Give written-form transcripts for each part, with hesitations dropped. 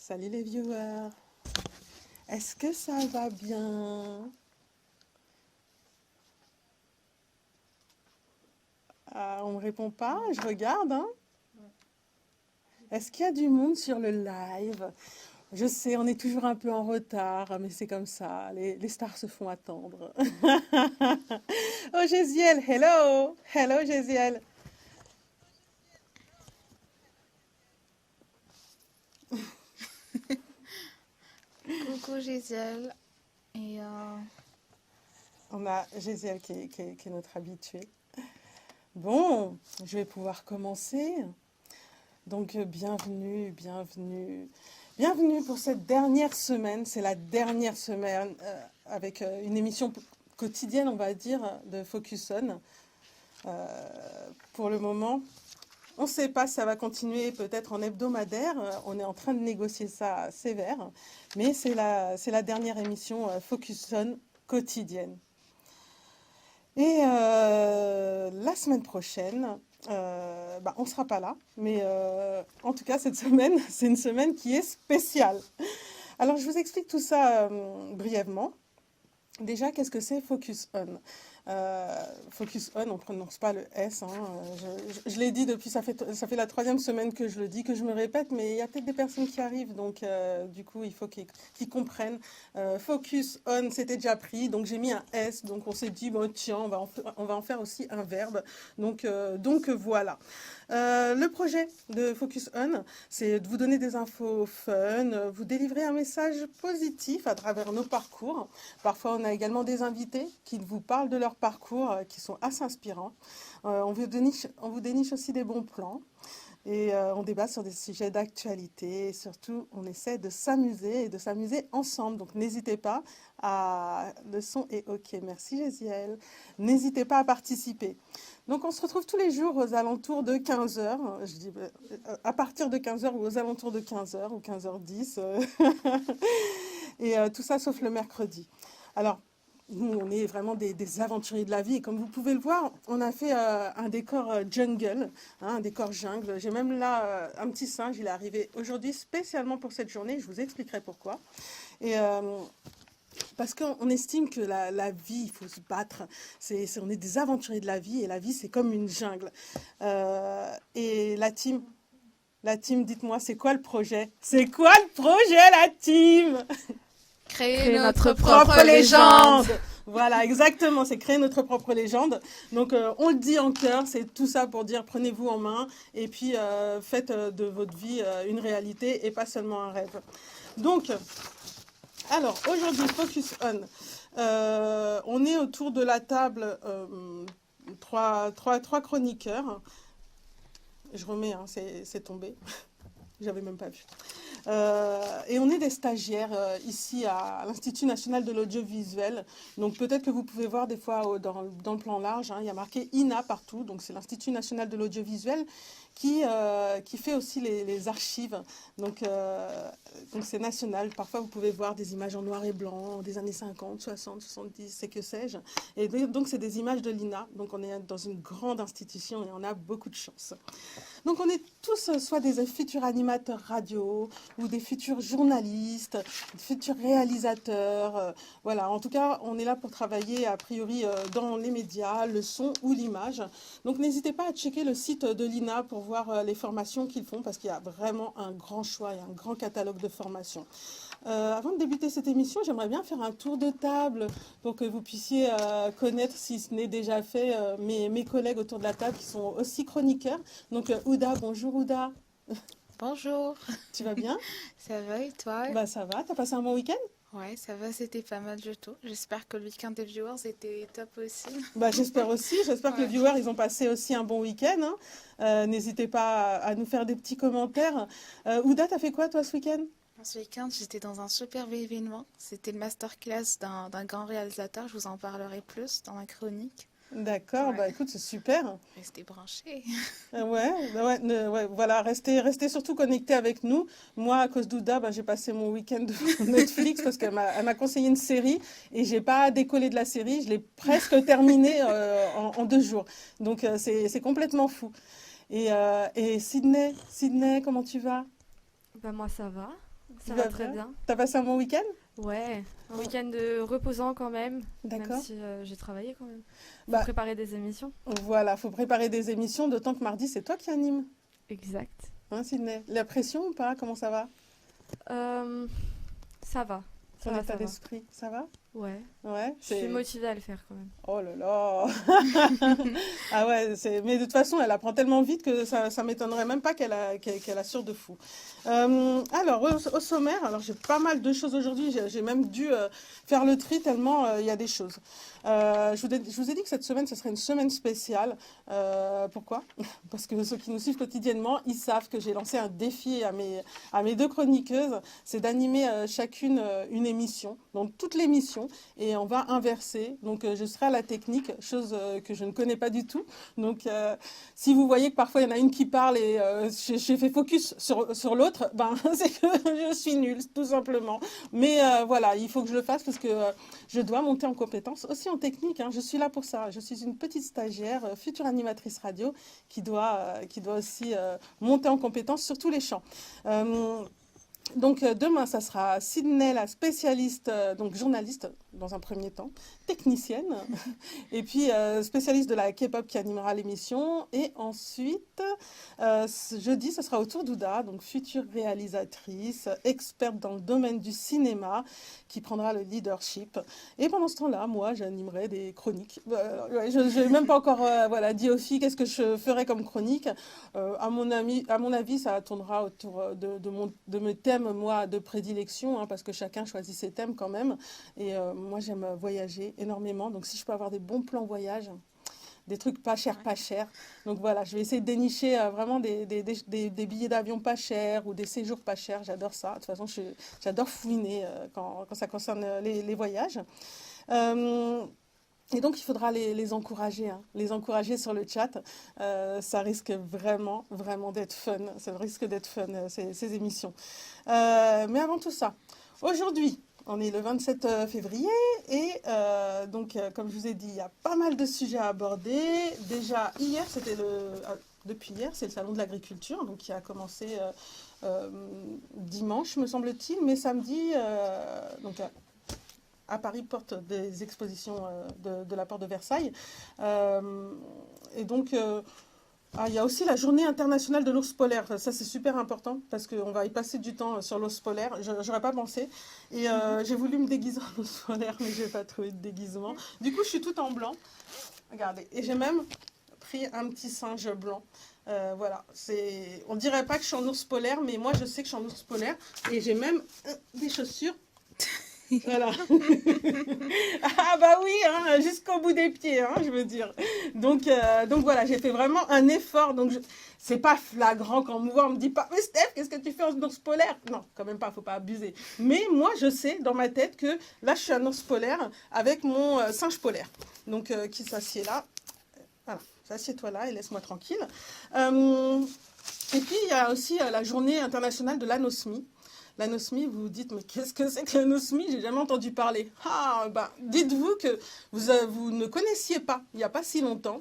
Salut les viewers. Est-ce que ça va bien? Ah, on me répond pas, je regarde, hein. Est-ce qu'il y a du monde sur le live? Je sais, on est toujours un peu en retard, mais c'est comme ça, les stars se font attendre. Oh Géziel, hello! Hello Géziel. Coucou Gisèle. Et On a Géziel qui est notre habituée. Bon, je vais pouvoir commencer. Donc, bienvenue pour cette dernière semaine. C'est la dernière semaine avec une émission quotidienne, on va dire, de Focus On. Pour le moment, on ne sait pas si ça va continuer peut-être en hebdomadaire. On est en train de négocier ça sévère. Mais c'est la dernière émission Focus On quotidienne. Et la semaine prochaine, on ne sera pas là, mais en tout cas, cette semaine, c'est une semaine qui est spéciale. Alors, je vous explique tout ça brièvement. Déjà, qu'est-ce que c'est Focus On? Focus On, on ne prononce pas le S. Hein. Je l'ai dit depuis, ça fait la troisième semaine que je le dis, que je me répète, mais il y a peut-être des personnes qui arrivent, donc du coup, il faut qu'ils comprennent. Focus On, c'était déjà pris, donc j'ai mis un S, donc on s'est dit, bon, tiens, on va en faire aussi un verbe. Donc voilà. Le projet de Focus On, c'est de vous donner des infos fun, vous délivrer un message positif à travers nos parcours. Parfois, on a également des invités qui vous parlent de leur parcours, qui sont assez inspirants. On vous déniche aussi des bons plans. Et on débat sur des sujets d'actualité. Et surtout, on essaie de s'amuser et de s'amuser ensemble. Donc, n'hésitez pas à... Le son est OK. Merci, Géziel. N'hésitez pas à participer. Donc, on se retrouve tous les jours aux alentours de 15 heures. Je dis à partir de 15 heures ou aux alentours de 15 heures ou 15h10. Et tout ça sauf le mercredi. Alors, nous, on est vraiment des aventuriers de la vie. Et comme vous pouvez le voir, on a fait un décor jungle, hein, un décor jungle. J'ai même là un petit singe. Il est arrivé aujourd'hui spécialement pour cette journée. Je vous expliquerai pourquoi. Et parce qu'on estime que la vie, il faut se battre. On est des aventuriers de la vie. Et la vie, c'est comme une jungle. Et la team, dites-moi, c'est quoi le projet? C'est quoi le projet, la team? créer notre propre légende. Voilà, exactement, c'est créer notre propre légende. Donc, on le dit en chœur, c'est tout ça pour dire prenez-vous en main et puis faites de votre vie une réalité et pas seulement un rêve. Donc, alors, aujourd'hui, Focus On. On est autour de la table, trois chroniqueurs. Je remets, hein, c'est tombé. J'avais même pas vu. Et on est des stagiaires ici à l'Institut national de l'audiovisuel. Donc peut-être que vous pouvez voir des fois dans le plan large, hein, il y a marqué INA partout. Donc c'est l'Institut national de l'audiovisuel qui fait aussi les archives. Donc c'est national. Parfois vous pouvez voir des images en noir et blanc des années 50, 60, 70, c'est que sais-je. Et donc c'est des images de l'INA. Donc on est dans une grande institution et on a beaucoup de chance. Donc on est tous soit des futurs animateurs radio ou des futurs journalistes, des futurs réalisateurs. Voilà, en tout cas, on est là pour travailler a priori dans les médias, le son ou l'image. Donc n'hésitez pas à checker le site de l'INA pour voir les formations qu'ils font parce qu'il y a vraiment un grand choix et un grand catalogue de formations. Avant de débuter cette émission, j'aimerais bien faire un tour de table pour que vous puissiez connaître, si ce n'est déjà fait, mes collègues autour de la table qui sont aussi chroniqueurs. Donc Ouda, bonjour Ouda. Bonjour. Tu vas bien? Ça va et toi? Bah ça va, t'as passé un bon week-end? Ouais, ça va, c'était pas mal du tout. J'espère que le week-end des viewers était top aussi. Bah j'espère aussi, j'espère que les viewers ils ont passé aussi un bon week-end. Hein. N'hésitez pas à nous faire des petits commentaires. Ouda, t'as fait quoi toi ce week-end? Ce week-end, j'étais dans un superbe événement. C'était le masterclass d'un grand réalisateur. Je vous en parlerai plus dans ma chronique. D'accord, Ouais. bah écoute, c'est super. Restez branchés. Ouais, voilà, restez surtout connectés avec nous. Moi, à cause d'Ouda, j'ai passé mon week-end devant Netflix parce qu'elle m'a conseillé une série et j'ai pas décollé de la série. Je l'ai presque terminée en 2 jours. Donc, c'est complètement fou. Et Sydney, comment tu vas? Bah moi ça va. Tu Ça vas va très bien. T'as passé un bon week-end? Ouais, un Ouais. week-end reposant quand même D'accord. si j'ai travaillé quand même. Faut Bah, préparer des émissions. voilà, faut préparer des émissions, d'autant que mardi, c'est toi qui animes. Exact. Hein, Sydney? La pression ou pas? Comment ça va? Euh, ça va, Ton ça état va. d'esprit, ça va? Ouais, Ouais, je suis motivée à le faire quand même. Oh là là! Ah ouais, mais de toute façon, elle apprend tellement vite que ça m'étonnerait même pas qu'elle assure de fou. Alors, au sommaire, alors j'ai pas mal de choses aujourd'hui. J'ai même dû faire le tri tellement il y a des choses. Je vous ai dit que cette semaine, ce serait une semaine spéciale. Pourquoi? Parce que ceux qui nous suivent quotidiennement, ils savent que j'ai lancé un défi à mes deux chroniqueuses. C'est d'animer chacune une émission, donc toute l'émission, et on va inverser. Donc, je serai à la technique, chose que je ne connais pas du tout. Donc, si vous voyez que parfois il y en a une qui parle et j'ai fait focus sur l'autre, ben, c'est que je suis nulle, tout simplement. Mais voilà, il faut que je le fasse parce que je dois monter en compétence aussi en technique. Hein. Je suis là pour ça. Je suis une petite stagiaire, future animatrice radio, qui doit aussi monter en compétence sur tous les champs. Donc demain, ça sera Sydney, la spécialiste, donc journaliste dans un premier temps, technicienne, et puis spécialiste de la K-pop qui animera l'émission. Et ensuite, jeudi, ce sera au tour d'Ouda, donc future réalisatrice, experte dans le domaine du cinéma, qui prendra le leadership. Et pendant ce temps-là, moi, j'animerai des chroniques. Ouais, je n'ai même pas encore dit aux filles qu'est-ce que je ferai comme chronique. À mon avis, ça tournera autour de mes thèmes, moi, de prédilection, hein, parce que chacun choisit ses thèmes quand même. Et moi, j'aime voyager énormément. Donc, si je peux avoir des bons plans voyage, des trucs pas chers, pas chers. Donc voilà, je vais essayer de dénicher vraiment des billets d'avion pas chers ou des séjours pas chers. J'adore ça. De toute façon, j'adore fouiner quand ça concerne les voyages. Et donc, il faudra les encourager, hein, les encourager sur le chat. Ça risque vraiment, vraiment d'être fun. Ça risque d'être fun, ces émissions. Mais avant tout ça, aujourd'hui, on est le 27 février et donc, comme je vous ai dit, il y a pas mal de sujets à aborder. Déjà, hier, depuis hier, c'est le Salon de l'Agriculture, donc qui a commencé dimanche, me semble-t-il, mais samedi, donc à Paris, porte des expositions de la porte de Versailles. Et donc, il y a aussi la journée internationale de l'ours polaire. Ça, c'est super important parce qu'on va y passer du temps sur l'ours polaire. J'aurais pas pensé. Et j'ai voulu me déguiser en ours polaire, mais j'ai pas trouvé de déguisement. Du coup, je suis toute en blanc. Regardez. Et j'ai même pris un petit singe blanc. Voilà. On dirait pas que je suis en ours polaire, mais moi, je sais que je suis en ours polaire. Et j'ai même des chaussures. Voilà. Ah bah oui, hein, jusqu'au bout des pieds, hein, je veux dire. Donc voilà, j'ai fait vraiment un effort. Donc c'est pas flagrant quand on me voit, on me dit pas, mais Steph, qu'est-ce que tu fais en ours polaire? Non, quand même pas, faut pas abuser. Mais moi, je sais dans ma tête que là, je suis un ours polaire avec mon singe polaire. Donc qui s'assied là. Voilà, assieds-toi là et laisse-moi tranquille. Et puis il y a aussi la journée internationale de l'anosmie. L'anosmie, vous vous dites, mais qu'est-ce que c'est que l'anosmie? J'ai jamais entendu parler. Ah, bah, dites-vous que vous ne connaissiez pas, il n'y a pas si longtemps,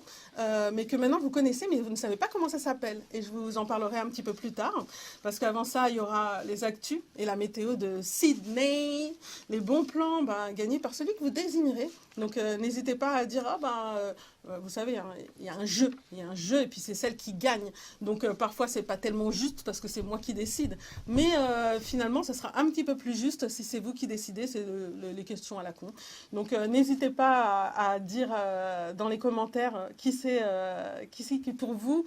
mais que maintenant vous connaissez, mais vous ne savez pas comment ça s'appelle. Et je vous en parlerai un petit peu plus tard, parce qu'avant ça, il y aura les actus et la météo de Sydney, les bons plans gagnés par celui que vous désignerez. Donc, n'hésitez pas à dire, vous savez, hein, il y a un jeu, et puis c'est celle qui gagne. Donc, parfois, c'est pas tellement juste parce que c'est moi qui décide. Mais finalement, ça sera un petit peu plus juste si c'est vous qui décidez, c'est les questions à la con. Donc, n'hésitez pas à dire dans les commentaires qui c'est qui pour vous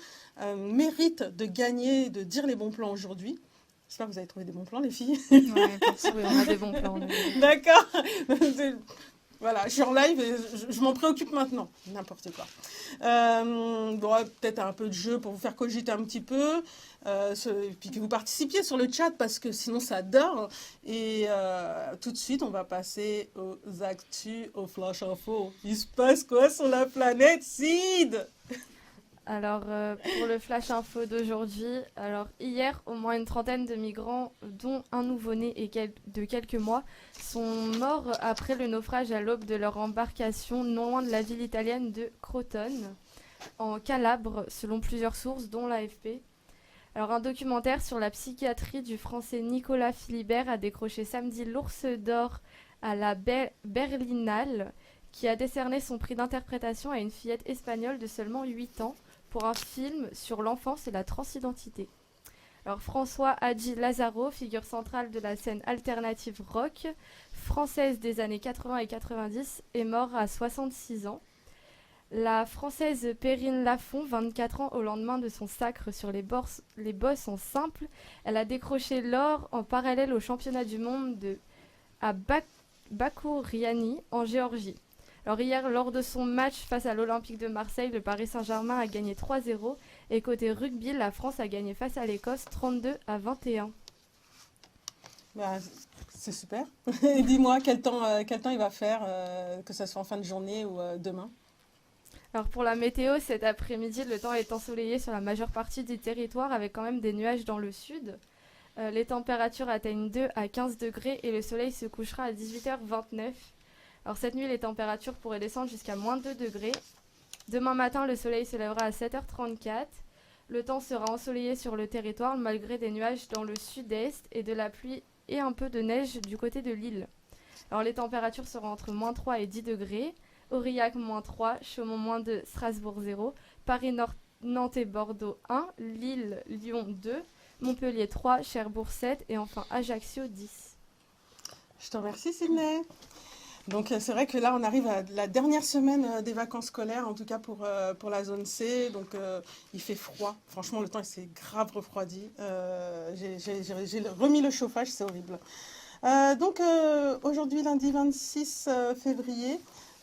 mérite de gagner, de dire les bons plans aujourd'hui. J'espère que vous avez trouvé des bons plans, les filles. Oui, on a des bons plans. D'accord. Voilà, je suis en live et je m'en préoccupe maintenant. N'importe quoi. Peut-être un peu de jeu pour vous faire cogiter un petit peu. Et puis que vous participiez sur le chat parce que sinon ça dort. Et tout de suite, on va passer aux actus, aux flash info. Il se passe quoi sur la planète, Sid? Alors, pour le flash info d'aujourd'hui, hier, au moins une trentaine de migrants, dont un nouveau-né de quelques mois, sont morts après le naufrage à l'aube de leur embarcation non loin de la ville italienne de Crotone, en Calabre, selon plusieurs sources, dont l'AFP. Alors, un documentaire sur la psychiatrie du français Nicolas Philibert a décroché samedi l'Ours d'Or à la Berlinale, qui a décerné son prix d'interprétation à une fillette espagnole de seulement 8 ans pour un film sur l'enfance et la transidentité. Alors, François Hadji Lazaro, figure centrale de la scène alternative rock française des années 80 et 90, est mort à 66 ans. La Française Perrine Lafont, 24 ans au lendemain de son sacre sur les bosses en simple, elle a décroché l'or en parallèle au championnat du monde à Bakouriani en Géorgie. Alors hier, lors de son match face à l'Olympique de Marseille, le Paris Saint-Germain a gagné 3-0 et côté rugby, la France a gagné face à l'Écosse 32-21. Bah, c'est super. Et dis-moi, quel temps il va faire, que ce soit en fin de journée ou demain? Alors pour la météo, cet après-midi, le temps est ensoleillé sur la majeure partie du territoire avec quand même des nuages dans le sud. Les températures atteignent 2 à 15 degrés et le soleil se couchera à 18h29. Alors cette nuit, les températures pourraient descendre jusqu'à moins 2 degrés. Demain matin, le soleil se lèvera à 7h34. Le temps sera ensoleillé sur le territoire malgré des nuages dans le sud-est et de la pluie et un peu de neige du côté de l'île. Alors les températures seront entre moins 3 et 10 degrés. Aurillac, moins 3, Chaumont, moins 2, Strasbourg, 0, Paris, Nantes et Bordeaux, 1, Lille, Lyon, 2, Montpellier, 3, Cherbourg, 7 et enfin Ajaccio, 10. Je te remercie, Sydney. Donc c'est vrai que là, on arrive à la dernière semaine des vacances scolaires, en tout cas pour la zone C. Donc il fait froid. Franchement, le temps il s'est grave refroidi. J'ai remis le chauffage, c'est horrible. Donc aujourd'hui, lundi 26 février,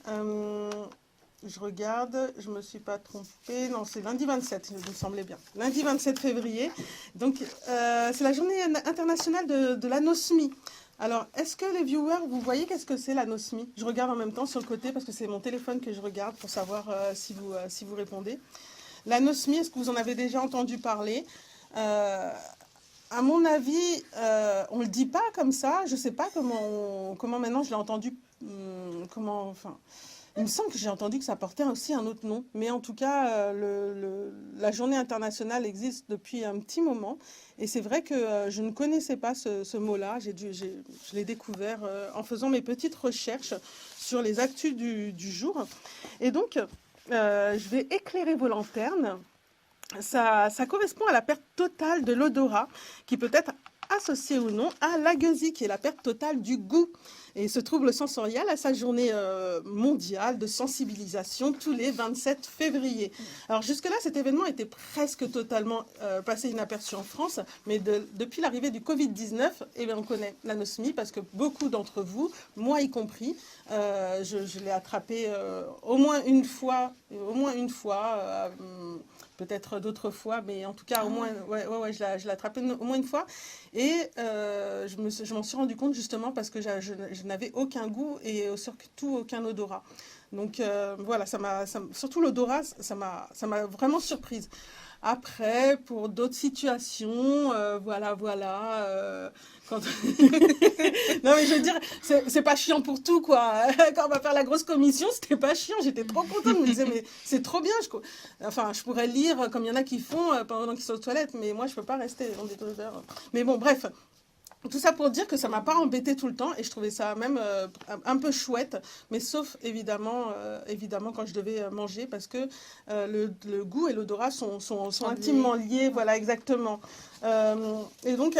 je regarde, je ne me suis pas trompée. Non, c'est lundi 27, il me semblait bien. Lundi 27 février. Donc c'est la journée internationale de l'anosmie. Alors, est-ce que les viewers, vous voyez qu'est-ce que c'est l'anosmie? Je regarde en même temps sur le côté parce que c'est mon téléphone que je regarde pour savoir si vous répondez. L'anosmie, est-ce que vous en avez déjà entendu parler? À mon avis, on ne le dit pas comme ça. Je ne sais pas comment maintenant je l'ai entendu. Il me semble que j'ai entendu que ça portait aussi un autre nom. Mais en tout cas, la journée internationale existe depuis un petit moment. Et c'est vrai que je ne connaissais pas ce mot-là. Je l'ai découvert en faisant mes petites recherches sur les actus du jour. Et donc, je vais éclairer vos lanternes. Ça correspond à la perte totale de l'odorat, qui peut être associée ou non à l'agueusie, qui est la perte totale du goût. Et ce trouble sensoriel a sa journée mondiale de sensibilisation tous les 27 février. Alors jusque-là, cet événement était presque totalement passé inaperçu en France, mais depuis l'arrivée du Covid-19, on connaît l'anosmie parce que beaucoup d'entre vous, moi y compris, je l'ai attrapé au moins une fois, peut-être d'autres fois, mais en tout cas, au moins, je l'ai attrapé au moins une fois. Et je m'en suis rendu compte justement parce que je n'avais aucun goût et surtout aucun odorat. Donc voilà, surtout l'odorat, ça m'a vraiment surprise. Après, pour d'autres situations, quand... Non mais je veux dire, c'est pas chiant pour tout quoi. Quand on va faire la grosse commission, c'était pas chiant, j'étais trop contente. Je me disais mais c'est trop bien. Je pourrais lire comme il y en a qui font pendant qu'ils sont aux toilettes, mais moi je peux pas rester dans des odeurs. Mais bon bref. Tout ça pour dire que ça m'a pas embêté tout le temps et je trouvais ça même un peu chouette, mais sauf évidemment quand je devais manger parce que le goût et l'odorat sont intimement liés, voilà exactement. Et donc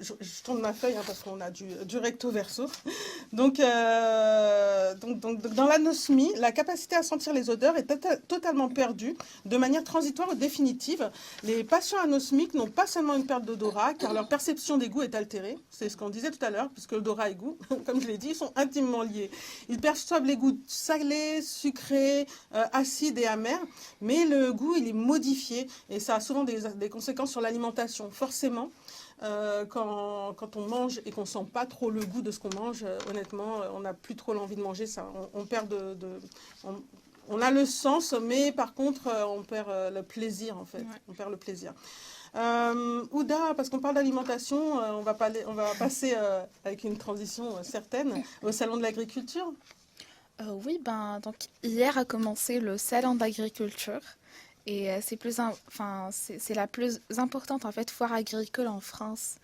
je tourne ma feuille parce qu'on a du recto verso. Donc dans l'anosmie, la capacité à sentir les odeurs est totalement perdue de manière transitoire ou définitive. Les patients anosmiques n'ont pas seulement une perte d'odorat, car leur perception des goûts est altérée. C'est ce qu'on disait tout à l'heure, puisque l'odorat et goût, comme je l'ai dit, sont intimement liés. Ils perçoivent les goûts salés, sucrés, acides et amers, mais le goût, il est modifié et ça a souvent des conséquences sur l'alimentation. Forcément, quand on mange et qu'on sent pas trop le goût de ce qu'on mange, honnêtement, on n'a plus trop l'envie de manger ça. On perd on a le sens, mais par contre, on perd le plaisir en fait. Ouais. On perd le plaisir. Ouda, parce qu'on parle d'alimentation, on va passer avec une transition certaine au salon de l'agriculture. Oui, donc hier a commencé le salon d'agriculture. Et c'est la plus importante en fait foire agricole en France.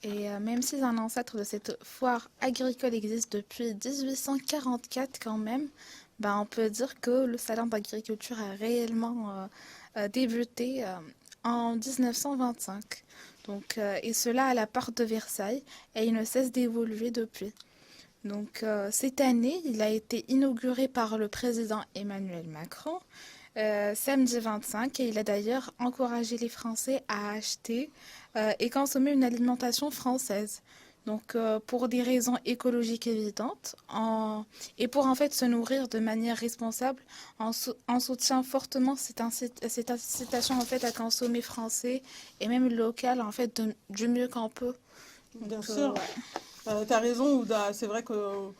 Et même si un ancêtre de cette foire agricole existe depuis 1844 quand même, ben, on peut dire que le salon d'agriculture a réellement débuté en 1925. Donc, et cela à la porte de Versailles, et il ne cesse d'évoluer depuis. Donc, cette année, il a été inauguré par le président Emmanuel Macron samedi 25 et il a d'ailleurs encouragé les Français à acheter et consommer une alimentation française. Donc, pour des raisons écologiques évidentes et pour en fait se nourrir de manière responsable, on soutient fortement cette incitation en fait à consommer français et même local en fait du mieux qu'on peut. Bien Donc, sûr. ouais. Tu as raison, Ouda. C'est vrai que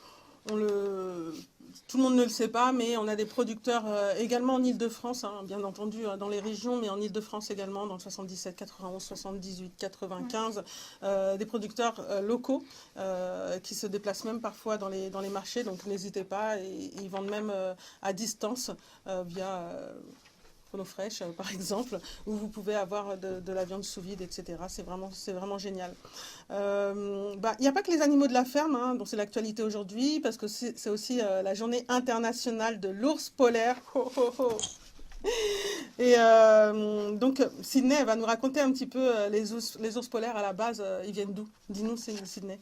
tout le monde ne le sait pas, mais on a des producteurs également en Île-de-France, hein, bien entendu dans les régions, mais en Île-de-France également, dans le 77, 91, 78, 95, des producteurs locaux qui se déplacent même parfois dans les marchés, donc n'hésitez pas, et ils vendent même à distance via Chrono Fresh, par exemple, où vous pouvez avoir de la viande sous vide, etc. C'est vraiment génial. Il n'y a pas que les animaux de la ferme, hein, dont c'est l'actualité aujourd'hui, parce que c'est aussi la journée internationale de l'ours polaire. Ho, ho, ho. Et donc, Sydney, elle va nous raconter un petit peu les ours polaires à la base, ils viennent d'où? Dis-nous, Sydney.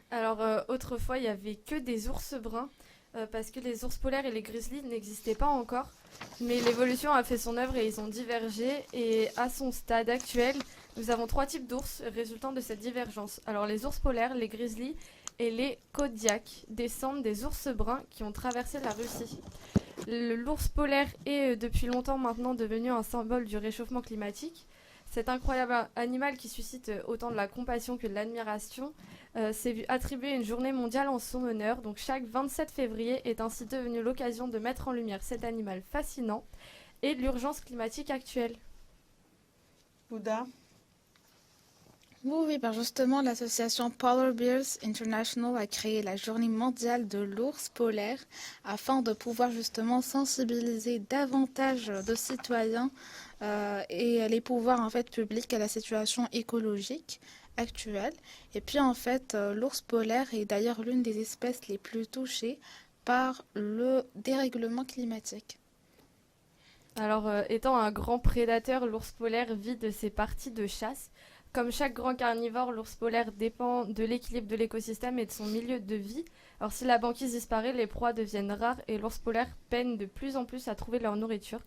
Alors autrefois, il n'y avait que des ours bruns parce que les ours polaires et les grizzlies n'existaient pas encore. Mais l'évolution a fait son œuvre et ils ont divergé. Et à son stade actuel, nous avons 3 types d'ours résultant de cette divergence. Alors les ours polaires, les grizzlies et les kodiaks descendent des ours bruns qui ont traversé la Russie. L'ours polaire est depuis longtemps maintenant devenu un symbole du réchauffement climatique. Cet incroyable animal qui suscite autant de la compassion que de l'admiration s'est vu attribuer une journée mondiale en son honneur. Donc chaque 27 février est ainsi devenu l'occasion de mettre en lumière cet animal fascinant et l'urgence climatique actuelle. Ouda. Oui, ben justement, l'association Polar Bears International a créé la journée mondiale de l'ours polaire afin de pouvoir justement sensibiliser davantage de citoyens et les pouvoirs en fait publics à la situation écologique actuelle. Et puis en fait, l'ours polaire est d'ailleurs l'une des espèces les plus touchées par le dérèglement climatique. Alors étant un grand prédateur, l'ours polaire vit de ses parties de chasse. Comme chaque grand carnivore, l'ours polaire dépend de l'équilibre de l'écosystème et de son milieu de vie. Alors si la banquise disparaît, les proies deviennent rares et l'ours polaire peine de plus en plus à trouver leur nourriture.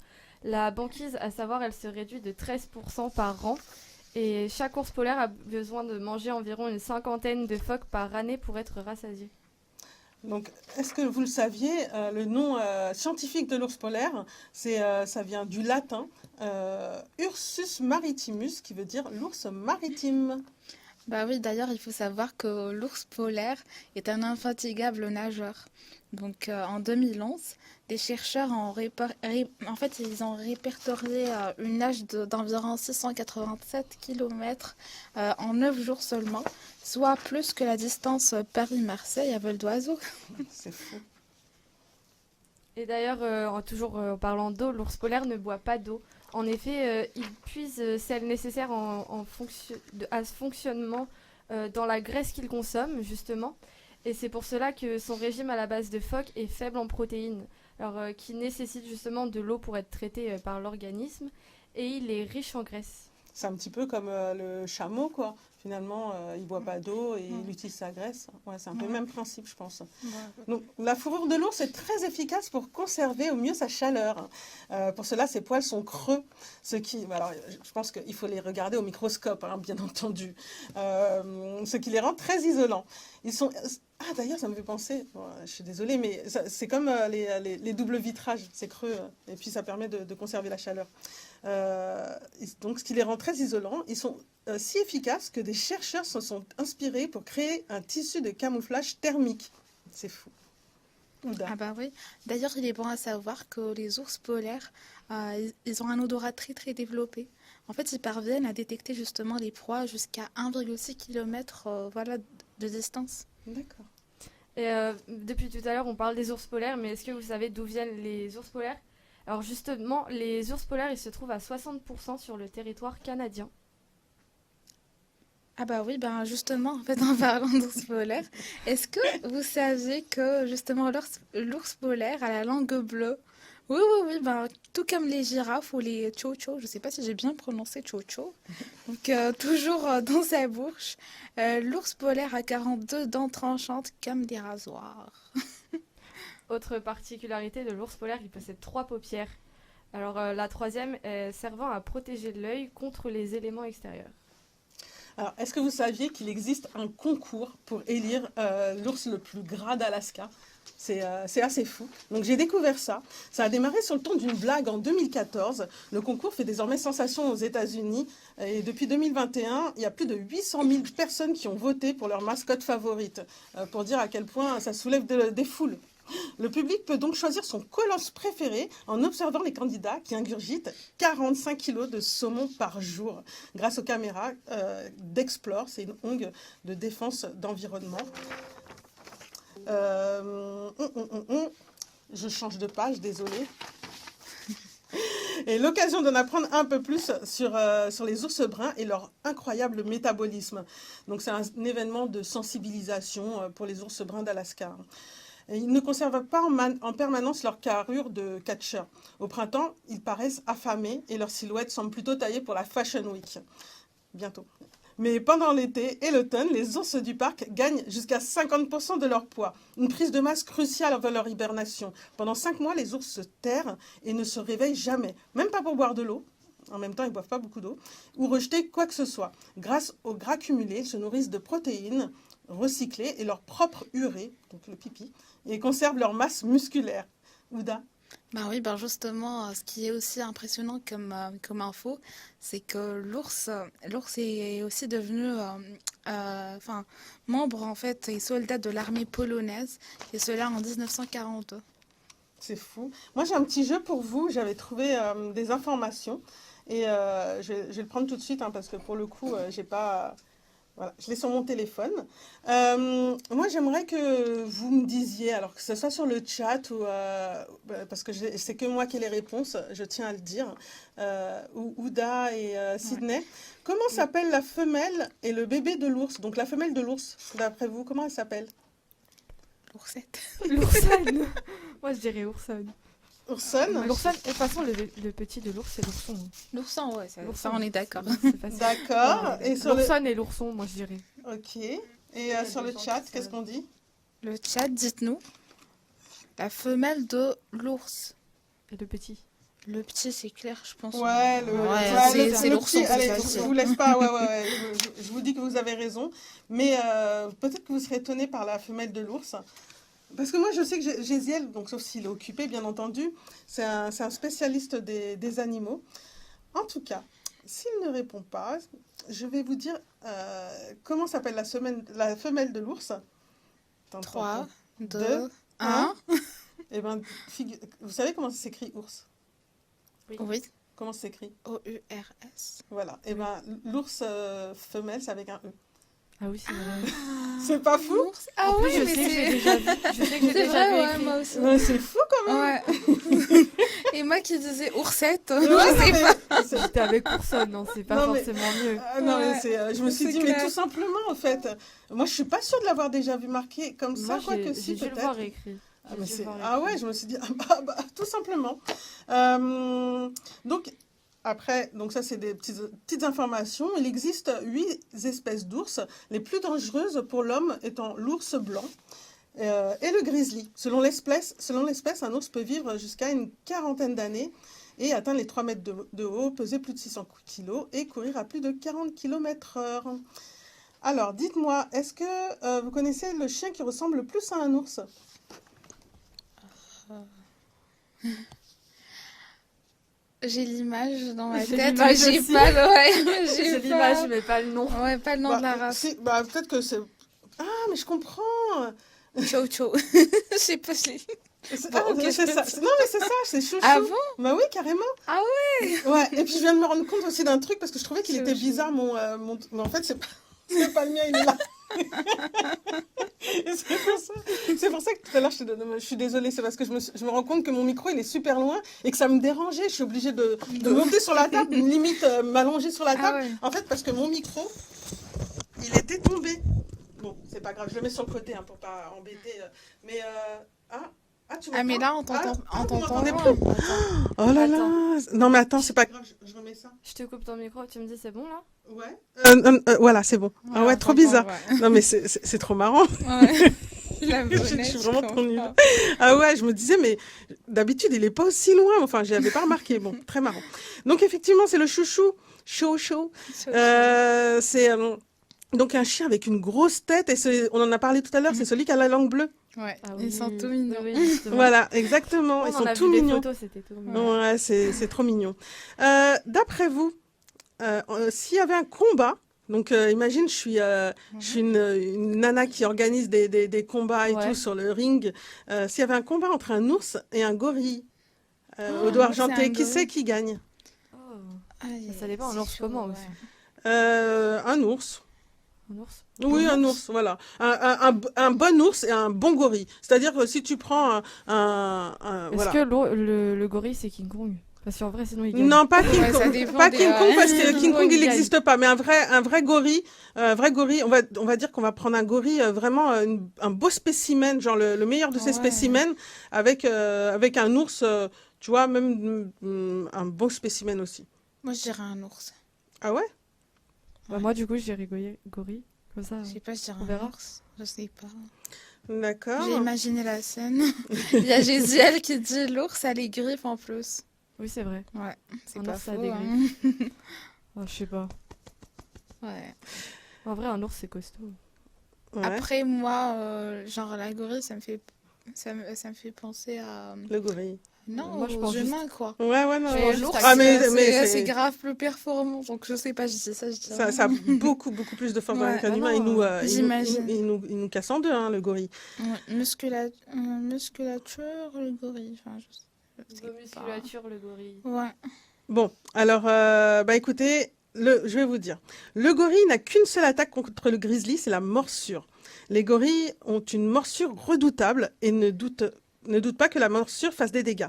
La banquise, à savoir, elle se réduit de 13% par an. Et chaque ours polaire a besoin de manger environ une 50aine de phoques par année pour être rassasié. Donc, est-ce que vous le saviez, le nom scientifique de l'ours polaire, ça vient du latin Ursus maritimus, qui veut dire l'ours maritime. Bah oui, d'ailleurs, il faut savoir que l'ours polaire est un infatigable nageur. Donc, en 2011, des chercheurs ils ont répertorié une nage d'environ 687 km en 9 jours seulement, soit plus que la distance Paris-Marseille à vol d'oiseau. C'est fou. Et d'ailleurs, toujours en parlant d'eau, l'ours polaire ne boit pas d'eau. En effet, il puise celle nécessaire à ce fonctionnement dans la graisse qu'il consomme, justement. Et c'est pour cela que son régime à la base de phoque est faible en protéines, alors qui nécessite justement de l'eau pour être traité par l'organisme. Et il est riche en graisse. C'est un petit peu comme le chameau, quoi. Finalement, il ne boit pas d'eau et il utilise sa graisse. Ouais, c'est un peu le même principe, je pense. Donc, la fourrure de l'ours est très efficace pour conserver au mieux sa chaleur. Pour cela, ses poils sont creux. Alors, je pense qu'il faut les regarder au microscope, hein, bien entendu. Ce qui les rend très isolants. Ah, d'ailleurs, ça me fait penser, bon, je suis désolée, mais c'est comme les doubles vitrages, c'est creux, et puis ça permet de conserver la chaleur. Donc, ce qui les rend très isolants, ils sont si efficaces que des chercheurs se sont inspirés pour créer un tissu de camouflage thermique. C'est fou. Ouda. Ah bah oui. D'ailleurs, il est bon à savoir que les ours polaires, ils ont un odorat très très développé. En fait, ils parviennent à détecter justement les proies jusqu'à 1,6 km de distance. D'accord. Et depuis tout à l'heure, on parle des ours polaires, mais est-ce que vous savez d'où viennent les ours polaires? Alors justement, les ours polaires, ils se trouvent à 60% sur le territoire canadien. Ah bah oui, ben justement, en fait, en parlant d'ours polaire, est-ce que vous saviez que justement l'ours polaire a la langue bleue? Oui, oui, oui, ben tout comme les girafes ou les tcho-tcho, je sais pas si j'ai bien prononcé tcho-tcho. Donc toujours dans sa bouche, l'ours polaire a 42 dents tranchantes comme des rasoirs. Autre particularité de l'ours polaire, il possède 3 paupières. Alors la troisième est servant à protéger l'œil contre les éléments extérieurs. Alors, est-ce que vous saviez qu'il existe un concours pour élire l'ours le plus gras d'Alaska? C'est assez fou. Donc j'ai découvert ça. Ça a démarré sur le ton d'une blague en 2014. Le concours fait désormais sensation aux États-Unis. Et depuis 2021, il y a plus de 800 000 personnes qui ont voté pour leur mascotte favorite. Pour dire à quel point ça soulève des foules. Le public peut donc choisir son colosse préféré en observant les candidats qui ingurgitent 45 kilos de saumon par jour grâce aux caméras d'Explore, c'est une ONG de défense d'environnement. Je change de page, désolée. Et l'occasion d'en apprendre un peu plus sur les ours bruns et leur incroyable métabolisme. Donc c'est un événement de sensibilisation pour les ours bruns d'Alaska. Et ils ne conservent pas en permanence leur carrure de catcheur. Au printemps, ils paraissent affamés et leur silhouette semble plutôt taillée pour la Fashion Week. Bientôt. Mais pendant l'été et l'automne, les ours du parc gagnent jusqu'à 50% de leur poids. Une prise de masse cruciale avant leur hibernation. Pendant 5 mois, les ours se terrent et ne se réveillent jamais. Même pas pour boire de l'eau. En même temps, ils ne boivent pas beaucoup d'eau. Ou rejeter quoi que ce soit. Grâce au gras cumulé, ils se nourrissent de protéines recyclées et leur propre urée, donc le pipi, et conservent leur masse musculaire. Ouda? Bah oui, ben justement, ce qui est aussi impressionnant comme info, c'est que l'ours est aussi devenu membre en fait et soldat de l'armée polonaise, et cela en 1942. C'est fou. Moi, j'ai un petit jeu pour vous. J'avais trouvé des informations et je vais le prendre tout de suite parce que pour le coup, j'ai pas... Voilà, je l'ai sur mon téléphone. Moi, j'aimerais que vous me disiez, alors que ce soit sur le chat ou parce que c'est que moi qui ai les réponses, je tiens à le dire, ou Ouda et Sydney, comment s'appelle la femelle et le bébé de l'ours? Donc la femelle de l'ours, d'après vous, comment elle s'appelle? L'oursette. L'oursonne. Moi, je dirais oursonne. Oursonne? L'oursonne, de toute façon, le petit de l'ours, c'est l'ourson. L'ourson, ouais, ça L'ourson, on est d'accord. C'est facile. D'accord. Et sur le... L'oursonne et l'ourson, moi, je dirais. Ok. Et sur le chat, qu'est-ce qu'on dit? Le chat, dites-nous. La femelle de l'ours. Et le petit. Le petit, c'est clair, je pense. Ouais, c'est le l'ourson. petit. Allez, c'est je facile. vous laisse pas. Ouais. Je vous dis que vous avez raison. Mais peut-être que vous serez étonné par la femelle de l'ours. Parce que moi, je sais que Géziel, donc sauf s'il est occupé, bien entendu, c'est un spécialiste des animaux. En tout cas, s'il ne répond pas, je vais vous dire comment s'appelle la femelle de l'ours. 3, 2, 2, 1. Eh ben, vous savez comment ça s'écrit ours? Oui. Comment ça s'écrit? O-U-R-S. Voilà. Eh ben, l'ours femelle, c'est avec un E. Ah oui, c'est vrai. C'est pas fou? Ah En plus, oui, je mais sais que j'ai c'est... déjà vu. Je sais que j'ai C'est déjà vrai, vu ouais, écrit. moi aussi. Ouais, c'est fou quand même. Ouais. Et moi qui disais oursette. Ouais, c'est mais- pas... C'était avec oursonne, non, c'est pas Non, mais- forcément mieux. Non, Ouais. mais je me suis C'est dit, mais clair. tout simplement, en fait. Moi, je suis pas sûre de l'avoir déjà vu marqué comme ça, Moi, quoi que j'ai si, dû le peut-être. voir écrit. Ah, J'ai mais dû le voir ah ouais, écrit. je me suis dit, tout simplement. Donc, après, donc ça, c'est des petites informations. Il existe 8 espèces d'ours, les plus dangereuses pour l'homme étant l'ours blanc et le grizzly. Selon l'espèce, un ours peut vivre jusqu'à une 40aine d'années et atteindre les 3 mètres de haut, peser plus de 600 kilos et courir à plus de 40 km/h. Alors, dites-moi, est-ce que vous connaissez le chien qui ressemble le plus à un ours? J'ai l'image dans ma J'ai tête, l'image mais j'ai aussi. pas le... J'ai pas- l'image, mais pas le nom. Ouais, pas le nom de la race. Peut-être que c'est... Ah, mais je comprends. Ciao, ciao. Je sais pas si... Bon, Ah, ok, c'est je peux ça. dire. Non, mais c'est ça, c'est chouchou. Ah bon? Bah oui, carrément. Ah Ouais, et puis je viens de me rendre compte aussi d'un truc parce que je trouvais qu'il était Chouchou. bizarre, mais en fait, c'est pas le mien, il est là. Et c'est pour ça que tout à l'heure, je suis désolée, c'est parce que je me rends compte que mon micro, il est super loin et que ça me dérangeait. Je suis obligée de monter sur la table, limite m'allonger sur la table. Ah ouais. En fait, parce que mon micro, il était tombé. Bon, c'est pas grave, je le mets sur le côté pour pas embêter. Mais, tu Ah, mais m'entends là, on t'entend vous m'entendez loin. plus Oh là là. Non, mais attends, c'est pas grave, je remets ça. Je te coupe ton micro, tu me dis c'est bon là? Ouais. Voilà, c'est bon. Ah ouais, trop bizarre. Ouais. Non, mais c'est trop marrant. Ouais. La Je bonnette, suis vraiment je trop nulle. comprends. Ah ouais, je me disais, mais d'habitude, il est pas aussi loin. Enfin, je l'avais pas remarqué. Bon, très marrant. Donc, effectivement, c'est le chouchou. Chou. C'est donc un chien avec une grosse tête. Et on en a parlé tout à l'heure, c'est celui qui a la langue bleue. Ouais, Ah ils oui. sont tout mignons. Oui, justement. Voilà, exactement. Ils On en sont a tout vu des mignons. photos, c'était tout mignon. Ouais, c'est trop mignon. D'après vous, s'il y avait un combat, donc imagine, je suis une nana qui organise des combats et Ouais. tout sur le ring. S'il y avait un combat entre un ours et un gorille au un dos ours et argenté, un qui c'est gorille. qui gagne? Oh, Aïe, Ça dépend, un c'est ours chaud, comment ouais. aussi. Un ours. un ours. Oui, Un un ours, voilà. Un bon ours et un bon gorille. C'est-à-dire que si tu prends Est-ce voilà. que le gorille c'est King Kong? Parce qu'en vrai, sinon il gagne. Non, pas King Ouais, ça Kong. dépend Pas des- King Kong parce que King King Kong Kong, il il gagne. n'existe pas. Mais un vrai gorille, on va dire qu'on va prendre un gorille vraiment un beau spécimen, genre le meilleur de ces Ouais. spécimens, avec un ours, tu vois, même un beau spécimen aussi. Moi, je dirais un ours. Ah ouais? Bah, moi, du coup, j'ai rigolé gorille. Comme ça. Je sais pas, je dirais On un verra. ours. Je sais pas. D'accord. J'ai imaginé la scène. Il y a Gésiel qui dit l'ours a les griffes en plus. Oui, c'est vrai. Ouais, c'est Un pas ours a faux. des hein. Oh, je sais pas. Ouais. En vrai, un ours c'est costaud. Ouais. Après, moi, genre la gorille, ça me fait penser à... Le gorille. Non, Moi, je aux pense juste- humains, quoi. Ouais, non. Mais Et juste l'ours, à Ah, mais c'est grave plus performant. Donc, je sais pas, je dis ça, je dis ça a beaucoup plus de force dans Ouais. qu'un Ah humain. non, j'imagine. Il nous casse en deux, hein, le gorille. Ouais, musculature, le gorille. Enfin, je sais pas. Musculature, le gorille. Ouais. Bon, alors, écoutez, je vais vous dire. Le gorille n'a qu'une seule attaque contre le grizzly, c'est la morsure. Les gorilles ont une morsure redoutable et ne doutent pas que la morsure fasse des dégâts.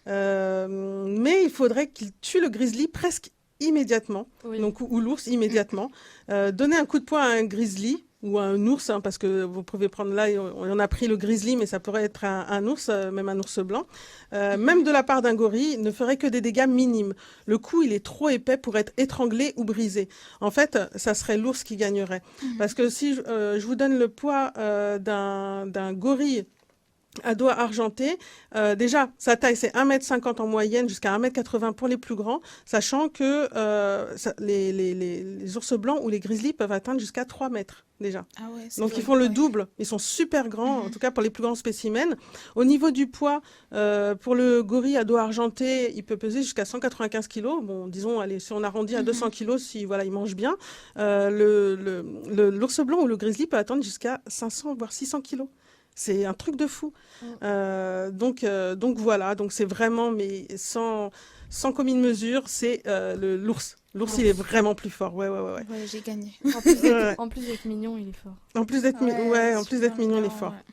Mais il faudrait qu'il tue le grizzly presque immédiatement, Oui. donc, ou l'ours immédiatement. Donner un coup de poing à un grizzly ou à un ours, parce que vous pouvez prendre là, on a pris le grizzly, mais ça pourrait être un ours, même un ours blanc. Même de la part d'un gorille, ne ferait que des dégâts minimes. Le coup, il est trop épais pour être étranglé ou brisé. En fait, ça serait l'ours qui gagnerait. Parce que si je vous donne le poids d'un gorille à doigt argenté, déjà, sa taille, c'est 1,50 m en moyenne jusqu'à 1,80 m pour les plus grands, sachant que les ours blancs ou les grizzlies peuvent atteindre jusqu'à 3 mètres déjà. Ah ouais, c'est Donc, vrai, ils font le ouais. double. Ils sont super grands, en tout cas pour les plus grands spécimens. Au niveau du poids, pour le gorille à dos argenté, il peut peser jusqu'à 195 kg. Bon, disons, allez, si on arrondit à 200 kg, si voilà, il mange bien. L'ours blanc ou le grizzly peut atteindre jusqu'à 500 voire 600 kg. C'est un truc de fou. Donc voilà, donc c'est vraiment, mais sans commune mesure, c'est l'ours. L'ours, il est vraiment plus fort. Ouais. Ouais, j'ai gagné. En plus d'être mignon, il est fort. En plus d'être en plus d'être mignon, il est fort. Ouais.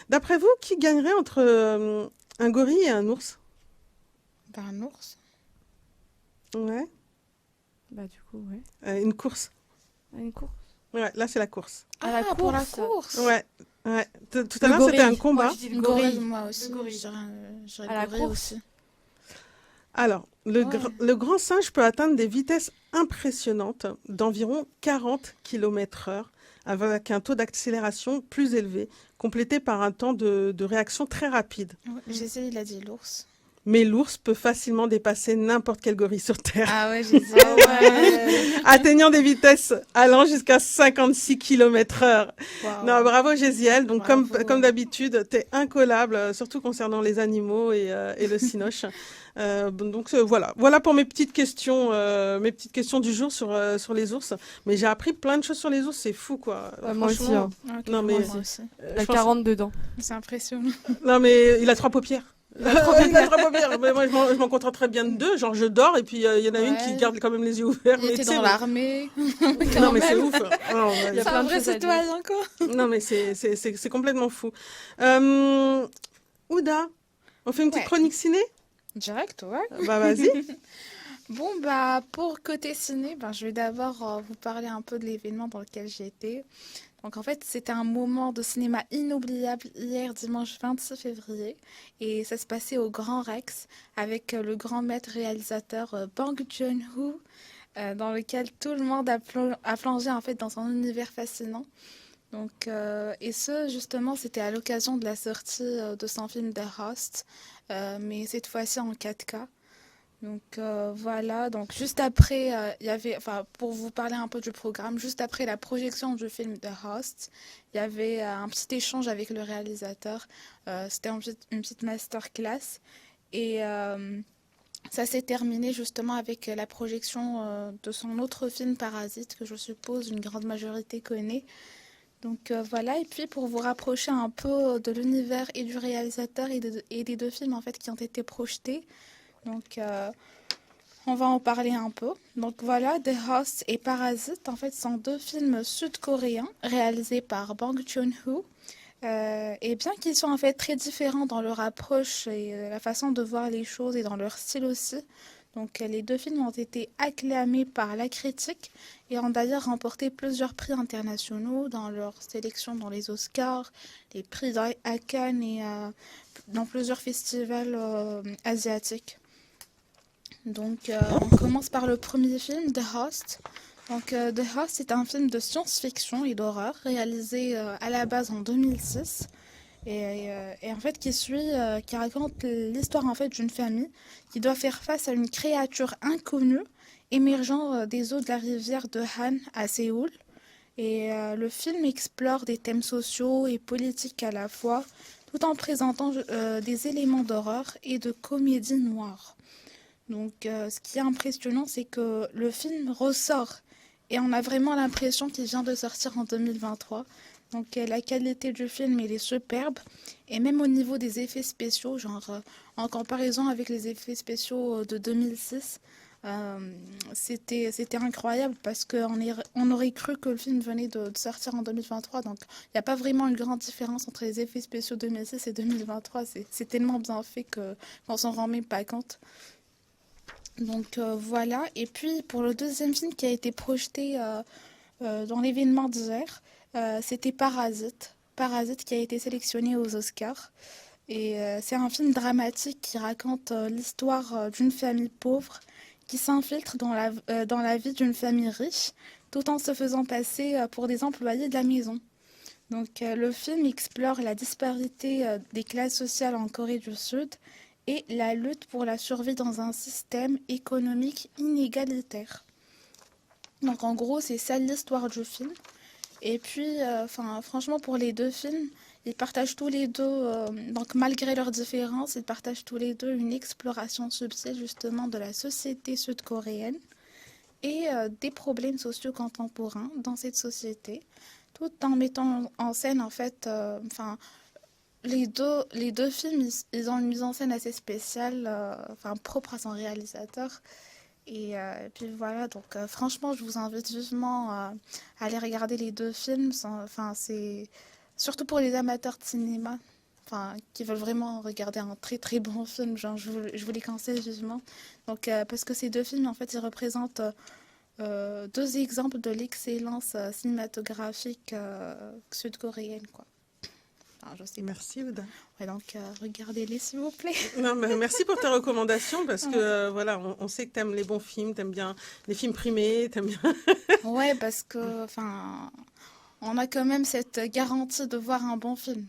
D'après vous, qui gagnerait entre un gorille et un ours? Bah, un ours. Ouais. Bah, du coup, ouais. Une course. Une course. Ouais, là, c'est la course. À la pour la course. course. Ouais. Tout à Le l'heure, c'était un gorille. combat. Moi, je dis le Le gorille. gorille, moi aussi. Le gorille. Je dirais À la le gorille course. aussi. Alors, Ouais. le grand singe peut atteindre des vitesses impressionnantes d'environ 40 km/h avec un taux d'accélération plus élevé, complété par un temps de réaction très rapide. Ouais, J'essaie, il a dit l'ours. Mais l'ours peut facilement dépasser n'importe quel gorille sur Terre, Ah ouais, j'ai dit. atteignant des vitesses allant jusqu'à 56 km/h. Waouh. Non, bravo Gésiel. Donc, Bravo. comme d'habitude, tu es incollable, surtout concernant les animaux et le cinoche. Voilà pour mes petites questions du jour sur les ours. Mais j'ai appris plein de choses sur les ours, c'est fou, quoi. Ouais, moi aussi, Franchement, hein. Ok, Non, moi mais- aussi. Il y a je pense- 40 dedans. C'est impressionnant. Non, mais il a 3 paupières. Il a trois paupières. Mais moi, je m'en contente bien de deux. Genre, je dors et puis il y en a une qui garde quand même les yeux ouverts. Il était dans l'armée. Non, mais c'est ouf. Non, Il y a C'est plein un de vrai choses à dire. citoyen, quoi. non, mais c'est complètement fou. Ouda, on fait une petite Ouais. chronique ciné? Direct, ouais. Bah, vas-y. Bon, pour côté ciné, je vais d'abord vous parler un peu de l'événement dans lequel j'ai été. Donc, en fait, c'était un moment de cinéma inoubliable hier, dimanche 26 février. Et ça se passait au Grand Rex avec le grand maître réalisateur Bong Joon-ho, dans lequel tout le monde a plongé, en fait, dans son univers fascinant. Donc, et ce, justement, c'était à l'occasion de la sortie de son film The Host, mais cette fois-ci en 4K. Donc voilà, donc juste après, il y avait, enfin pour vous parler un peu du programme, juste après la projection du film The Host, il y avait un petit échange avec le réalisateur. C'était une petite masterclass et ça s'est terminé justement avec la projection de son autre film Parasite que je suppose une grande majorité connaît. Donc voilà, et puis pour vous rapprocher un peu de l'univers et du réalisateur et des deux films en fait qui ont été projetés. Donc, on va en parler un peu. Donc voilà, The Host et Parasite, en fait, sont deux films sud-coréens réalisés par Bong Joon-ho. Et bien qu'ils soient en fait très différents dans leur approche et la façon de voir les choses et dans leur style aussi. Donc les deux films ont été acclamés par la critique et ont d'ailleurs remporté plusieurs prix internationaux dans leur sélection dans les Oscars, les prix à Cannes et dans plusieurs festivals asiatiques. Donc, on commence par le premier film, The Host. Donc, The Host est un film de science-fiction et d'horreur réalisé à la base en 2006 et en fait qui raconte l'histoire en fait d'une famille qui doit faire face à une créature inconnue émergeant des eaux de la rivière de Han à Séoul. Et le film explore des thèmes sociaux et politiques à la fois, tout en présentant des éléments d'horreur et de comédie noire. Donc, ce qui est impressionnant, c'est que le film ressort et on a vraiment l'impression qu'il vient de sortir en 2023. Donc, la qualité du film, elle est superbe. Et même au niveau des effets spéciaux, genre en comparaison avec les effets spéciaux de 2006, c'était incroyable parce qu'on aurait cru que le film venait de sortir en 2023. Donc, il n'y a pas vraiment une grande différence entre les effets spéciaux 2006 et 2023. C'est tellement bien fait qu'on s'en rend même pas compte. Donc voilà, et puis pour le deuxième film qui a été projeté dans l'événement d'hier, c'était Parasite. Parasite qui a été sélectionné aux Oscars. Et c'est un film dramatique qui raconte l'histoire d'une famille pauvre qui s'infiltre dans la vie d'une famille riche tout en se faisant passer pour des employés de la maison. Donc le film explore la disparité des classes sociales en Corée du Sud et la lutte pour la survie dans un système économique inégalitaire. Donc en gros, c'est ça l'histoire du film. Et puis, franchement, pour les deux films, ils partagent tous les deux, donc malgré leurs différences, ils partagent tous les deux une exploration subtile justement de la société sud-coréenne et des problèmes sociaux contemporains dans cette société, tout en mettant en scène en fait, les deux films, ils ont une mise en scène assez spéciale, propre à son réalisateur. Et puis voilà, donc franchement, je vous invite vivement à aller regarder les deux films. C'est surtout pour les amateurs de cinéma, qui veulent vraiment regarder un très très bon film. Genre, je vous les conseille vivement. Donc, parce que ces deux films, en fait, ils représentent deux exemples de l'excellence cinématographique sud-coréenne, quoi. Je sais pas. Merci, Ouda. Ouais, donc, regardez-les, s'il vous plaît. Non, mais merci pour tes recommandations parce que voilà, on sait que t'aimes les bons films, t'aimes bien les films primés, t'aimes bien. Ouais, parce que, on a quand même cette garantie de voir un bon film.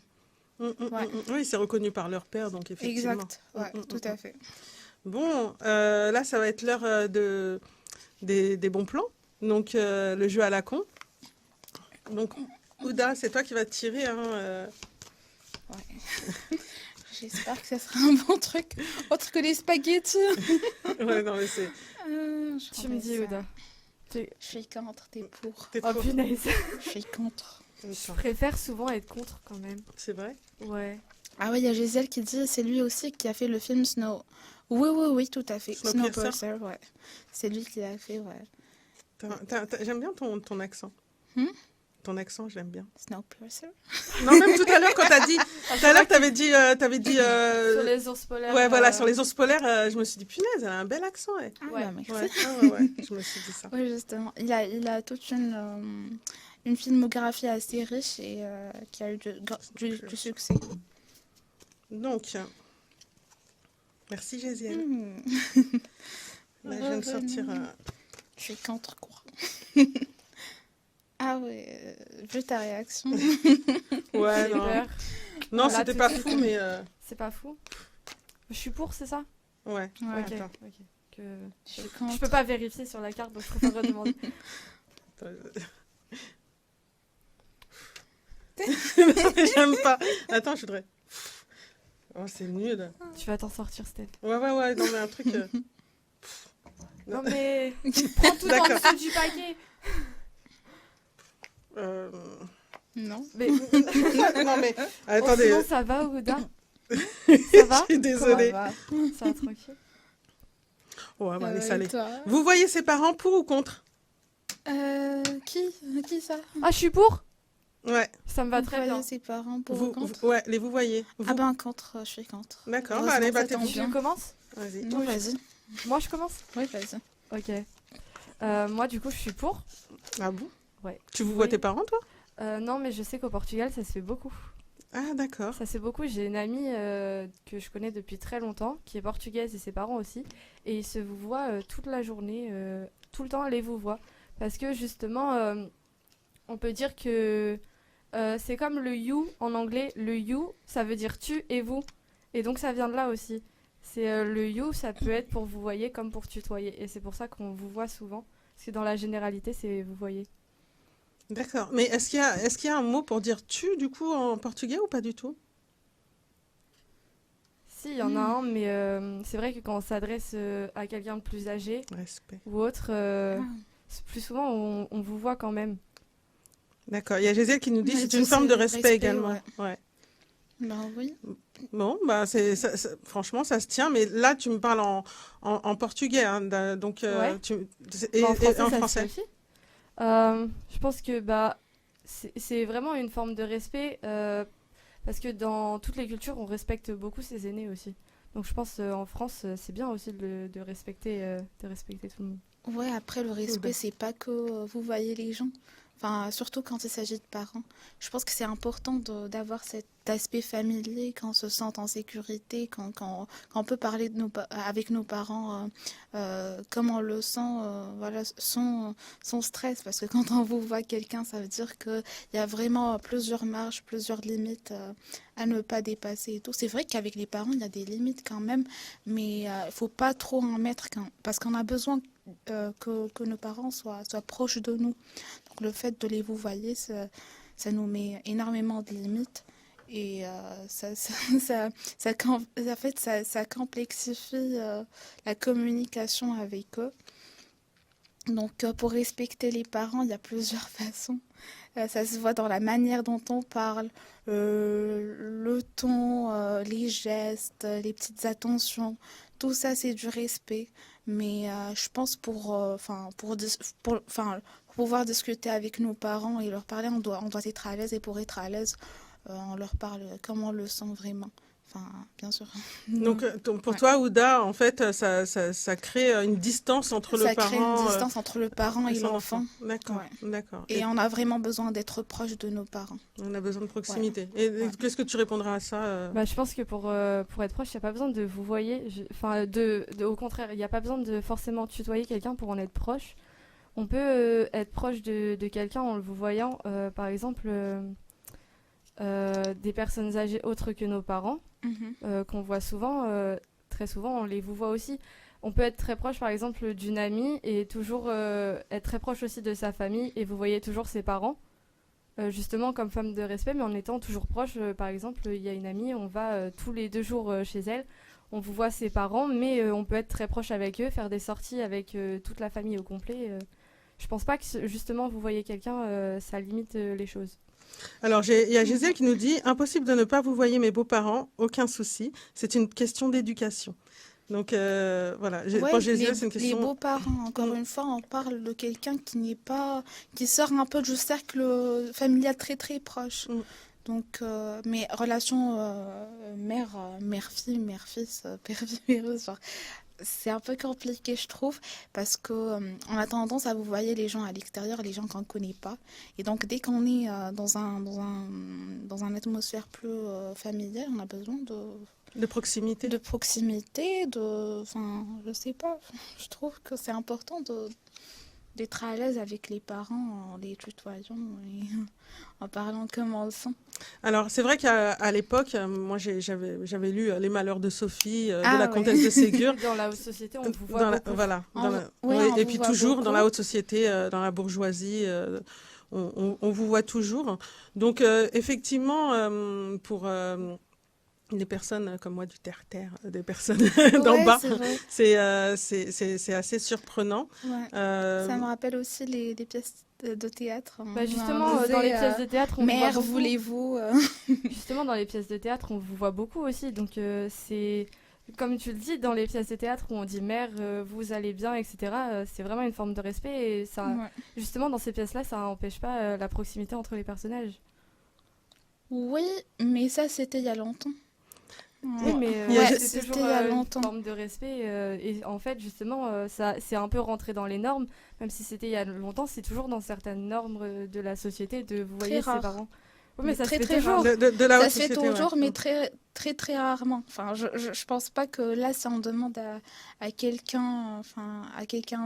Ouais. Oui, c'est reconnu par leur père, donc effectivement. Exact, ouais, tout à fait. Bon, là, ça va être l'heure des bons plans. Donc, le jeu à la con. Donc, Ouda, c'est toi qui vas te tirer. Ouais. J'espère que ça sera un bon truc, autre que les spaghettis. Ouais, non, mais c'est... Tu me dis, Ouda. Je suis contre, t'es pour. T'es Oh trop... punaise. Je suis contre. Je préfère souvent être contre quand même. C'est vrai? Ouais. Ah oui, il y a Gisèle qui dit, c'est lui aussi qui a fait le film Snow. Oui, oui, oui, tout à fait. Snowpiercer, Ouais. C'est lui qui l'a fait, ouais. J'aime bien ton accent. Hmm? Ton accent, je l'aime bien. Snowpiercer. Non, même tout à l'heure, quand t'as dit... Tout à l'heure, t'avais dit... Sur les ours polaires. Ouais, voilà, sur les ours polaires, je me suis dit, punaise, elle a un bel accent, elle. Ah, Ouais. bah, merci. Ouais, je me suis dit ça. Oui, justement. Il a toute une filmographie assez riche et qui a eu du succès. Donc, merci Gésienne. Hmm. Là, je viens de sortir... Je suis contre quoi. Ah ouais, vu ta réaction. Ouais, J'ai non. peur. Non, Là, c'était tout pas de suite. fou, mais... C'est pas fou. Je suis pour, c'est ça? Ouais. Ouais. Ok. Attends. Ok. Que... Je suis Je contre. peux pas vérifier sur la carte, donc je préfère redemander. J'aime pas. Attends, je voudrais... Oh, c'est nul. Tu vas t'en sortir, Steph. Ouais, non, mais un truc... Non mais prends tout en D'accord. dessous du paquet. Non. Mais non, mais... oh, Attendez, sinon ça va, Ouda? Ça va? je suis désolée. Ça va. Ça va tranquille. Ouais, bah, Et laisse aller. toi Vous voyez ses parents pour ou contre? Qui ça? Ah, je suis pour? Ouais. Ça me va Vous très voyez bien. ses parents pour Vous, ou contre? ouais, vous voyez. Vous... Ah ben contre, je suis contre. D'accord, Heureusement bah, allez, que ça battez tombe vous. bien. Je commence? Vas-y. Non, vas-y. Moi je commence? Oui, vas-y. Ok. Moi du coup je suis pour. Ah bon? Ouais. Tu vous vois Oui. tes parents, toi? Non mais je sais qu'au Portugal ça se fait beaucoup. Ah, d'accord. Ça se fait beaucoup. J'ai une amie que je connais depuis très longtemps qui est portugaise et ses parents aussi. Et ils se vous voient toute la journée, tout le temps elle les vous voit. Parce que justement, on peut dire que c'est comme le you en anglais. Le you ça veut dire tu et vous. Et donc ça vient de là aussi. C'est le you, ça peut être pour vous voyez comme pour tutoyer. Et c'est pour ça qu'on vous voit souvent. Parce que dans la généralité, c'est vous voyez. D'accord. Mais est-ce qu'il y a un mot pour dire tu, du coup, en portugais ou pas du tout? Si, il y en a un, mais c'est vrai que quand on s'adresse à quelqu'un de plus âgé Respect. ou autre, plus souvent on vous voit quand même. D'accord. Il y a Gésiel qui nous dit Ouais, c'est tu une sais, forme de respect, respect également. ouais. Ouais. Ben oui. Bon, bah, franchement, ça se tient. Mais là, tu me parles en portugais. Hein, donc, Ouais. et En français, en ça se français. fait aussi. Je pense que c'est vraiment une forme de respect parce que dans toutes les cultures, on respecte beaucoup ses aînés aussi. Donc je pense en France, c'est bien aussi de respecter tout le monde. Ouais, après, le respect, c'est pas que vous voyez les gens. Enfin, surtout quand il s'agit de parents. Je pense que c'est important d'avoir cet aspect familier, quand on se sent en sécurité, quand on peut parler avec nos parents, comme on le sent, voilà, son stress. Parce que quand on vous voit quelqu'un, ça veut dire qu'il y a vraiment plusieurs marges, plusieurs limites à ne pas dépasser et tout. C'est vrai qu'avec les parents, il y a des limites quand même, mais il faut pas trop en mettre parce qu'on a besoin que nos parents soient proches de nous. Donc le fait de les vous voyez, ça nous met énormément de limites et ça complexifie la communication avec eux. Donc pour respecter les parents, il y a plusieurs façons. Ça se voit dans la manière dont on parle, le ton, les gestes, les petites attentions. Tout ça, c'est du respect. Mais je pense pour pouvoir discuter avec nos parents et leur parler, on doit être à l'aise. Et pour être à l'aise, on leur parle comme on le sent vraiment. Enfin, bien sûr. Donc, pour Ouais. toi, Ouda, en fait, ça crée une distance entre le Ça parent crée une distance entre le parent et son l'enfant. D'accord, Ouais. d'accord. Et on a vraiment besoin d'être proche de nos parents. On a besoin de proximité. Et Ouais. qu'est-ce que tu répondras à ça Je pense que pour être proche, il n'y a pas besoin de vous voyer. Enfin, au contraire, il n'y a pas besoin de forcément tutoyer quelqu'un pour en être proche. On peut être proche de quelqu'un en le vous voyant, par exemple, des personnes âgées autres que nos parents. Qu'on voit souvent, très souvent, on les vous voit aussi. On peut être très proche, par exemple, d'une amie et toujours être très proche aussi de sa famille et vous voyez toujours ses parents, justement comme femme de respect, mais en étant toujours proche. Par exemple, il y a une amie, on va tous les 2 jours chez elle, on vous voit ses parents, mais on peut être très proche avec eux, faire des sorties avec toute la famille au complet. Je pense pas que justement vous voyez quelqu'un, ça limite les choses. Alors, il y a Gisèle qui nous dit « Impossible de ne pas vous voir mes beaux-parents, aucun souci. C'est une question d'éducation. » Donc, voilà. Pour Gisèle, c'est une Les question... beaux-parents, encore une fois, on parle de quelqu'un qui sort un peu du cercle familial très très proche. Donc, mes relations mère-fille, mère-fils, père-fils, genre, c'est un peu compliqué, je trouve, parce que on a tendance à vous voyer les gens à l'extérieur, les gens qu'on ne connaît pas. Et donc, dès qu'on est dans une atmosphère plus familiale, on a besoin De proximité. Enfin, je sais pas. Je trouve que c'est important d'être à l'aise avec les parents en les tutoyant et en parlant comme on le sent. Alors, c'est vrai qu'à l'époque, moi, j'avais lu Les Malheurs de Sophie, de la comtesse de Ségur. Dans la haute société, on vous voit beaucoup. Voilà. Et puis toujours, dans la haute société, dans la bourgeoisie, on vous voit toujours. Donc, effectivement, pour... des personnes comme moi du terre-terre, des personnes d'en bas, c'est assez surprenant. Ouais. Ça me rappelle aussi les pièces de théâtre. Justement, dans les pièces de théâtre, on mère, vous voit voulez-vous Justement, dans les pièces de théâtre, on vous voit beaucoup aussi. Donc, c'est comme tu le dis, dans les pièces de théâtre où on dit mère, vous allez bien, etc., c'est vraiment une forme de respect. Et ça, justement, dans ces pièces-là, ça n'empêche pas la proximité entre les personnages. Oui, mais ça, c'était il y a longtemps. Oui, mais c'était toujours il y a longtemps. Une forme de respect. Et en fait, justement, ça, c'est un peu rentré dans les normes. Même si c'était il y a longtemps, c'est toujours dans certaines normes de la société de vous voyez ses parents. Oui, mais ça se fait toujours. Ça se fait toujours, mais très, très, très rarement. Enfin, je pense pas que là, si on demande à quelqu'un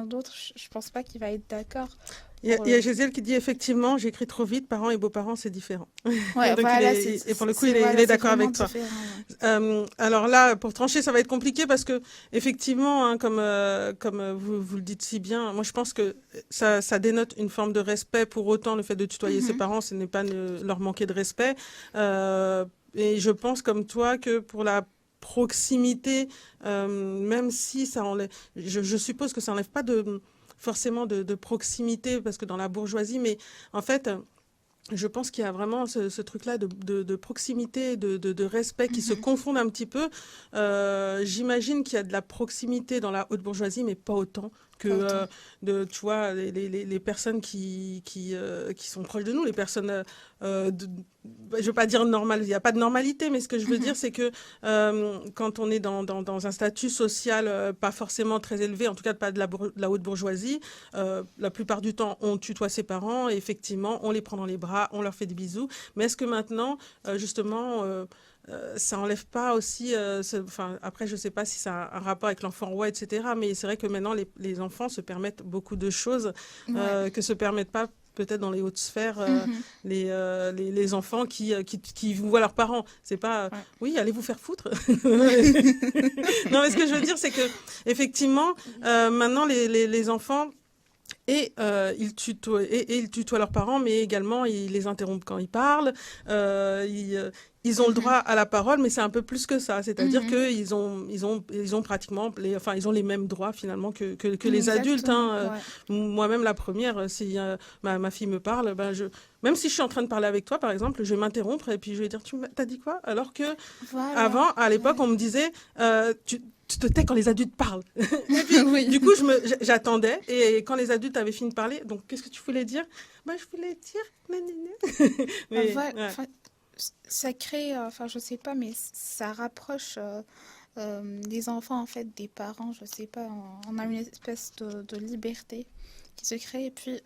d'autre, je pense pas qu'il va être d'accord. Il y a Gisèle qui dit effectivement, j'écris trop vite, parents et beaux-parents, c'est différent. Ouais, donc voilà, et pour le coup, il est d'accord avec toi. Alors là, pour trancher, ça va être compliqué parce que effectivement, hein, comme vous le dites si bien, moi je pense que ça dénote une forme de respect. Pour autant, le fait de tutoyer ses parents, ce n'est pas leur manquer de respect. Et je pense comme toi que pour la proximité, même si ça enlève, je suppose que ça enlève pas forcément de proximité, parce que dans la bourgeoisie, mais en fait, je pense qu'il y a vraiment ce truc-là de proximité, de respect qui se confondent un petit peu. J'imagine qu'il y a de la proximité dans la haute bourgeoisie, mais pas autant que tu vois, les personnes qui sont proches de nous, les personnes, je veux pas dire normales, il n'y a pas de normalité, mais ce que je veux dire, c'est que quand on est dans un statut social pas forcément très élevé, en tout cas pas de la haute bourgeoisie, la plupart du temps, on tutoie ses parents, et effectivement, on les prend dans les bras, on leur fait des bisous. Mais est-ce que maintenant, justement... ça enlève pas aussi, après je sais pas si ça a un rapport avec l'enfant roi, etc. Mais c'est vrai que maintenant les enfants se permettent beaucoup de choses que se permettent pas peut-être dans les hautes sphères les enfants qui vous voient leurs parents. C'est pas oui, allez vous faire foutre. Non, mais ce que je veux dire, c'est que effectivement maintenant les enfants ils tutoient leurs parents, mais également ils les interrompent quand ils parlent. Ils ont le droit à la parole, mais c'est un peu plus que ça. C'est-à-dire qu'ils ont pratiquement, ils ont les mêmes droits finalement que les adultes. Hein. Moi-même, la première, si ma fille me parle, même si je suis en train de parler avec toi, par exemple, je vais m'interrompre et puis je vais dire, t'as dit quoi? Alors que avant, à l'époque, on me disait, tu te tais quand les adultes parlent. Et puis, du coup, j'attendais. Et quand les adultes avaient fini de parler, donc, qu'est-ce que tu voulais dire? Je voulais dire... Mais, ça crée, je sais pas, mais ça rapproche les enfants, en fait, des parents. Je sais pas, on a une espèce de liberté qui se crée. Et puis,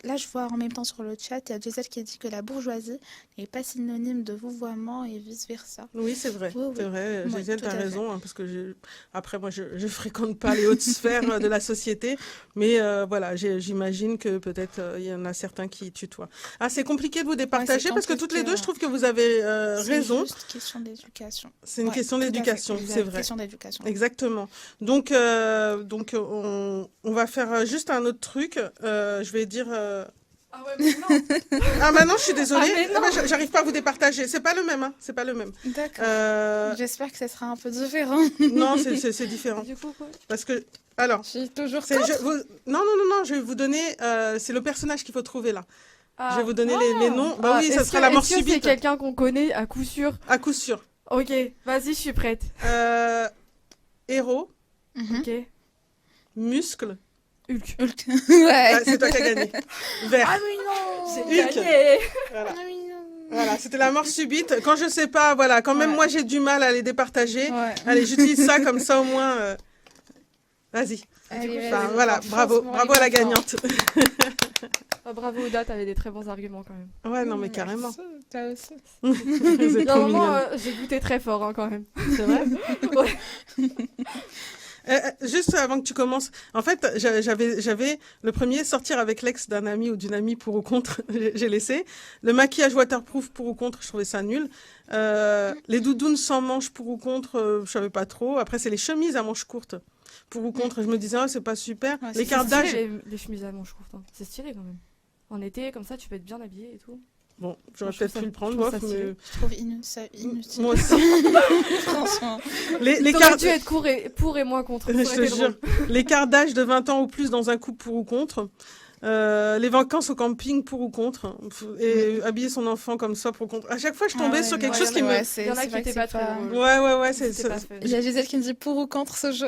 là, je vois en même temps sur le chat, il y a Gisèle qui dit que la bourgeoisie n'est pas synonyme de vouvoiement et vice-versa. Oui, c'est vrai. C'est vrai. Gisèle, tu as raison. Hein, parce que après, moi, je fréquente pas les hautes sphères de la société. Mais voilà, j'imagine que peut-être il y en a certains qui tutoient. Ah, c'est compliqué de vous départager parce que toutes les deux, je trouve que vous avez raison. C'est juste une question d'éducation. C'est une question d'éducation, c'est vrai. Une question d'éducation. Exactement. Donc on va faire juste un autre truc. Je vais dire... Ah ouais, mais non. Ah maintenant, je suis désolée. J'arrive pas à vous départager. C'est pas le même. Hein. C'est pas le même. D'accord. J'espère que ça sera un peu différent. Non, c'est différent. Du coup, quoi? Parce que... Alors... Je suis toujours Non, je vais vous donner... c'est le personnage qu'il faut trouver là. Je vais vous donner les noms. Bah oui, ça est-ce sera que- la mort est-ce que c'est subite. quelqu'un qu'on connaît à coup sûr? À coup sûr. Ok, vas-y, je suis prête. Héros, Mhm. Ok. muscle. Hulk. Hulk. Ah, Ouais. c'est toi qui as gagné. Vert. Ah oui, non. J'ai Hulk. gagné. Voilà. Ah oui, non. Voilà, c'était la mort subite. Quand je sais pas, voilà, quand même Ouais. moi j'ai du mal à les départager. Ouais. Allez, j'utilise ça comme ça au moins. Vas-y. Allez, Enfin, vas-y. voilà, Chance bravo, pour bravo les à la enfants. gagnante. Ah, bravo Ouda, t'avais des très bons arguments quand même. Ouais, non mais carrément. Toi aussi. Vous êtes trop Normalement, mignonne. j'ai goûté très fort hein, quand même. C'est vrai. Ouais. Juste avant que tu commences, en fait, j'avais le premier sortir avec l'ex d'un ami ou d'une amie pour ou contre, j'ai laissé. Le maquillage waterproof pour ou contre, je trouvais ça nul. Les doudounes sans manches pour ou contre, je savais pas trop. Après, c'est les chemises à manches courtes pour ou contre. Je me disais, c'est pas super. Ouais, L'écart C'est d'âge. stylé, les chemises à manches courtes. Hein. C'est stylé quand même. En été, comme ça, tu peux être bien habillé et tout. Bon, j'aurais Je trouve peut-être ça- pu le prendre, je trouve bof, ça stylé. mais Je trouve ça inutile. moi aussi. Franchement. T'aurais dû être pour et moins contre. Ça Je aurait te été jure. drôle. L'écart d'âge de 20 ans ou plus dans un couple pour ou contre. Les vacances au camping pour ou contre. Et habiller son enfant comme ça pour ou contre. À chaque fois, je tombais sur quelque chose qui me... ouais, Il y en a c'est qui vrai que étaient pas c'est très pas- drôles. Ouais, c'est... C'était pas fun. Il y a Gisèle qui me dit pour ou contre ce jeu.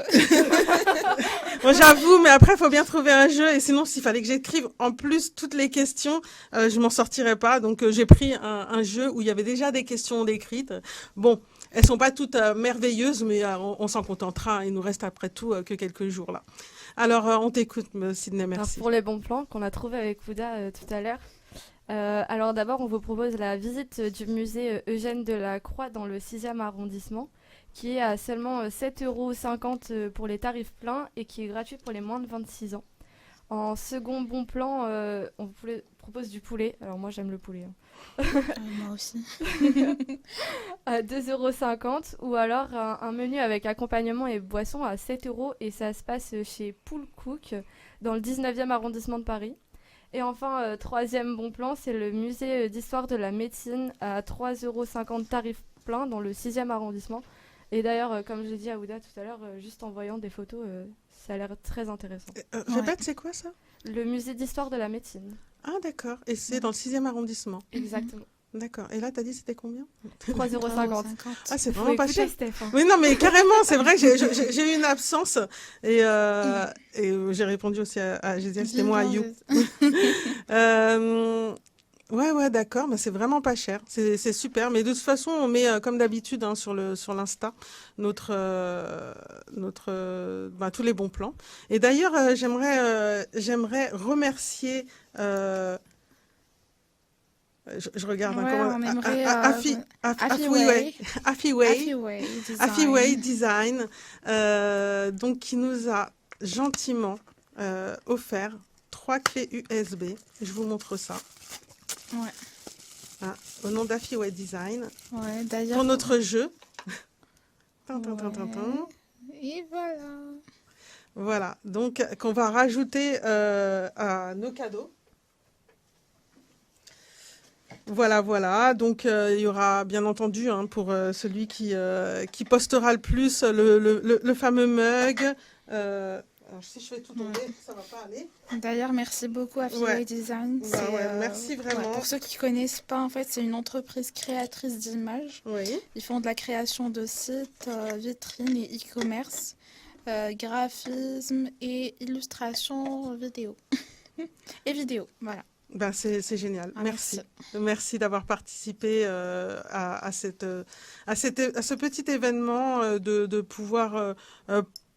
Moi, j'avoue, mais après, il faut bien trouver un jeu. Et sinon, s'il fallait que j'écrive en plus toutes les questions, je m'en sortirais pas. Donc, j'ai pris un jeu où il y avait déjà des questions décrites. Bon, elles sont pas toutes merveilleuses, mais on s'en contentera. Il nous reste après tout que quelques jours là. Alors, on t'écoute, Sydney, Alors, merci. pour les bons plans qu'on a trouvés avec Ouda tout à l'heure. Alors d'abord, on vous propose la visite du musée Eugène Delacroix dans le 6e arrondissement, qui est à seulement 7,50 € pour les tarifs pleins et qui est gratuit pour les moins de 26 ans. En second bon plan, on vous propose du poulet. Alors moi, j'aime le poulet. Hein. Moi aussi. À 2,50 € ou alors un menu avec accompagnement et boisson à 7 € et ça se passe chez Pool Cook dans le 19e arrondissement de Paris. Et enfin, troisième bon plan, c'est le musée d'histoire de la médecine à 3,50 € tarif plein dans le 6e arrondissement. Et d'ailleurs, comme j'ai dit à Ouda tout à l'heure, juste en voyant des photos, ça a l'air très intéressant. Répète, c'est quoi ça? Le musée d'histoire de la médecine. Ah, d'accord. Et c'est dans le 6e arrondissement. Exactement. D'accord. Et là, t'as dit c'était combien? 3,50 €. Ah, c'est Faut vraiment pas écouter cher. Steph, hein. Oui, non, mais carrément, c'est vrai que j'ai eu une absence et j'ai répondu aussi à Gisèle, c'était moi, à You. Ouais, d'accord, mais c'est vraiment pas cher, c'est super. Mais de toute façon, on met comme d'habitude hein, sur l'Insta tous les bons plans. Et d'ailleurs, j'aimerais remercier. Je regarde Ouais, comment. on aimerait, Afiway Design, donc qui nous a gentiment offert 3 clés USB. Je vous montre ça. Ouais. Hein, au nom d'Afiway Design. Ouais, d'ailleurs. Pour notre jeu. Et voilà. Voilà, donc qu'on va rajouter à nos cadeaux. Voilà. Donc, il y aura bien entendu hein, pour celui qui postera le plus le fameux mug. Alors, si je fais tout tomber, ça va pas aller. D'ailleurs, merci beaucoup à Afiway Design. Merci vraiment. Pour ceux qui connaissent pas, en fait, c'est une entreprise créatrice d'images. Oui. Ils font de la création de sites, vitrines et e-commerce, graphisme et illustration vidéo. Et vidéo, voilà. Ben, c'est génial. Merci d'avoir participé à ce petit événement, de pouvoir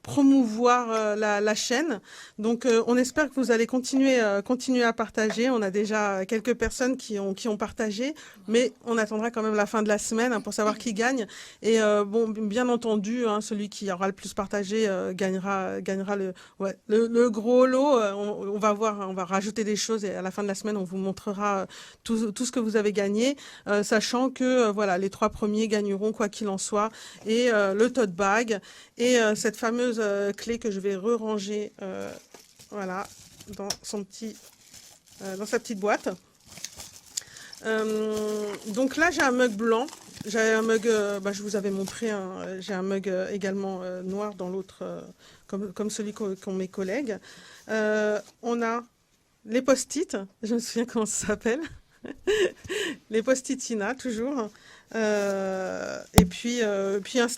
promouvoir la chaîne. Donc, on espère que vous allez continuer à partager. On a déjà quelques personnes qui ont partagé, mais on attendra quand même la fin de la semaine hein, pour savoir qui gagne. Et bon, bien entendu, hein, celui qui aura le plus partagé gagnera le gros lot. On va voir, on va rajouter des choses et à la fin de la semaine, on vous montrera tout ce que vous avez gagné, sachant que voilà, les 3 premiers gagneront quoi qu'il en soit et le tote bag et cette fameuse clé que je vais ranger voilà, dans sa petite boîte. Donc là, j'ai un mug blanc. J'ai un mug, je vous avais montré, hein, j'ai un mug également noir dans l'autre, comme celui qu'ont mes collègues. On a les post-it, je me souviens comment ça s'appelle. Les post-it Ina, toujours. Puis un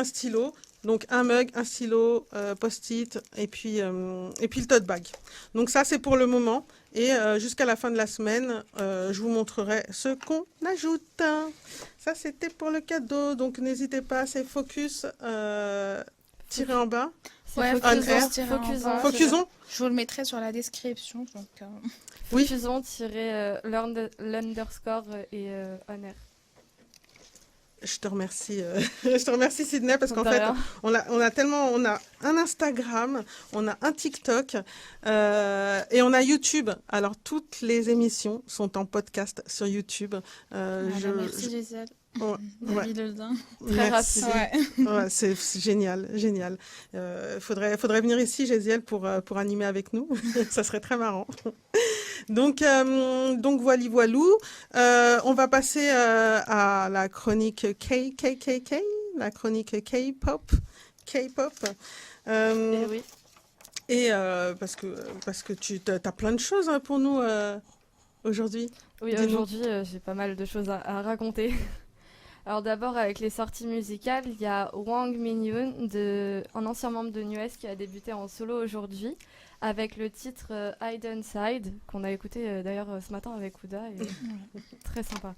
stylo. Donc un mug, un stylo, post-it, et puis le tote bag. Donc ça, c'est pour le moment. Et jusqu'à la fin de la semaine, je vous montrerai ce qu'on ajoute. Ça, c'était pour le cadeau. Donc n'hésitez pas, c'est focus tiré en bas. Ouais, Focusons. Je vous le mettrai sur la description. Donc, Oui. L'underscore et on air. Je te remercie Sydney, parce qu'en De fait, rien. on a un Instagram, on a un TikTok et on a YouTube. Alors, toutes les émissions sont en podcast sur YouTube. merci Gisèle. Ouais, ouais. Très Merci. rapide. Ouais, c'est génial. Faudrait venir ici, Gésiel, pour animer avec nous. Ça serait très marrant. Donc voilou. On va passer à la chronique la chronique K-pop. Et oui. Et parce que tu as plein de choses pour nous aujourd'hui. Oui, Dis-nous. aujourd'hui, j'ai pas mal de choses à raconter. Alors d'abord, avec les sorties musicales, il y a Wang Min-yoon, un ancien membre de NU'EST qui a débuté en solo aujourd'hui, avec le titre Hidden Side, qu'on a écouté d'ailleurs ce matin avec Ouda, et très sympa.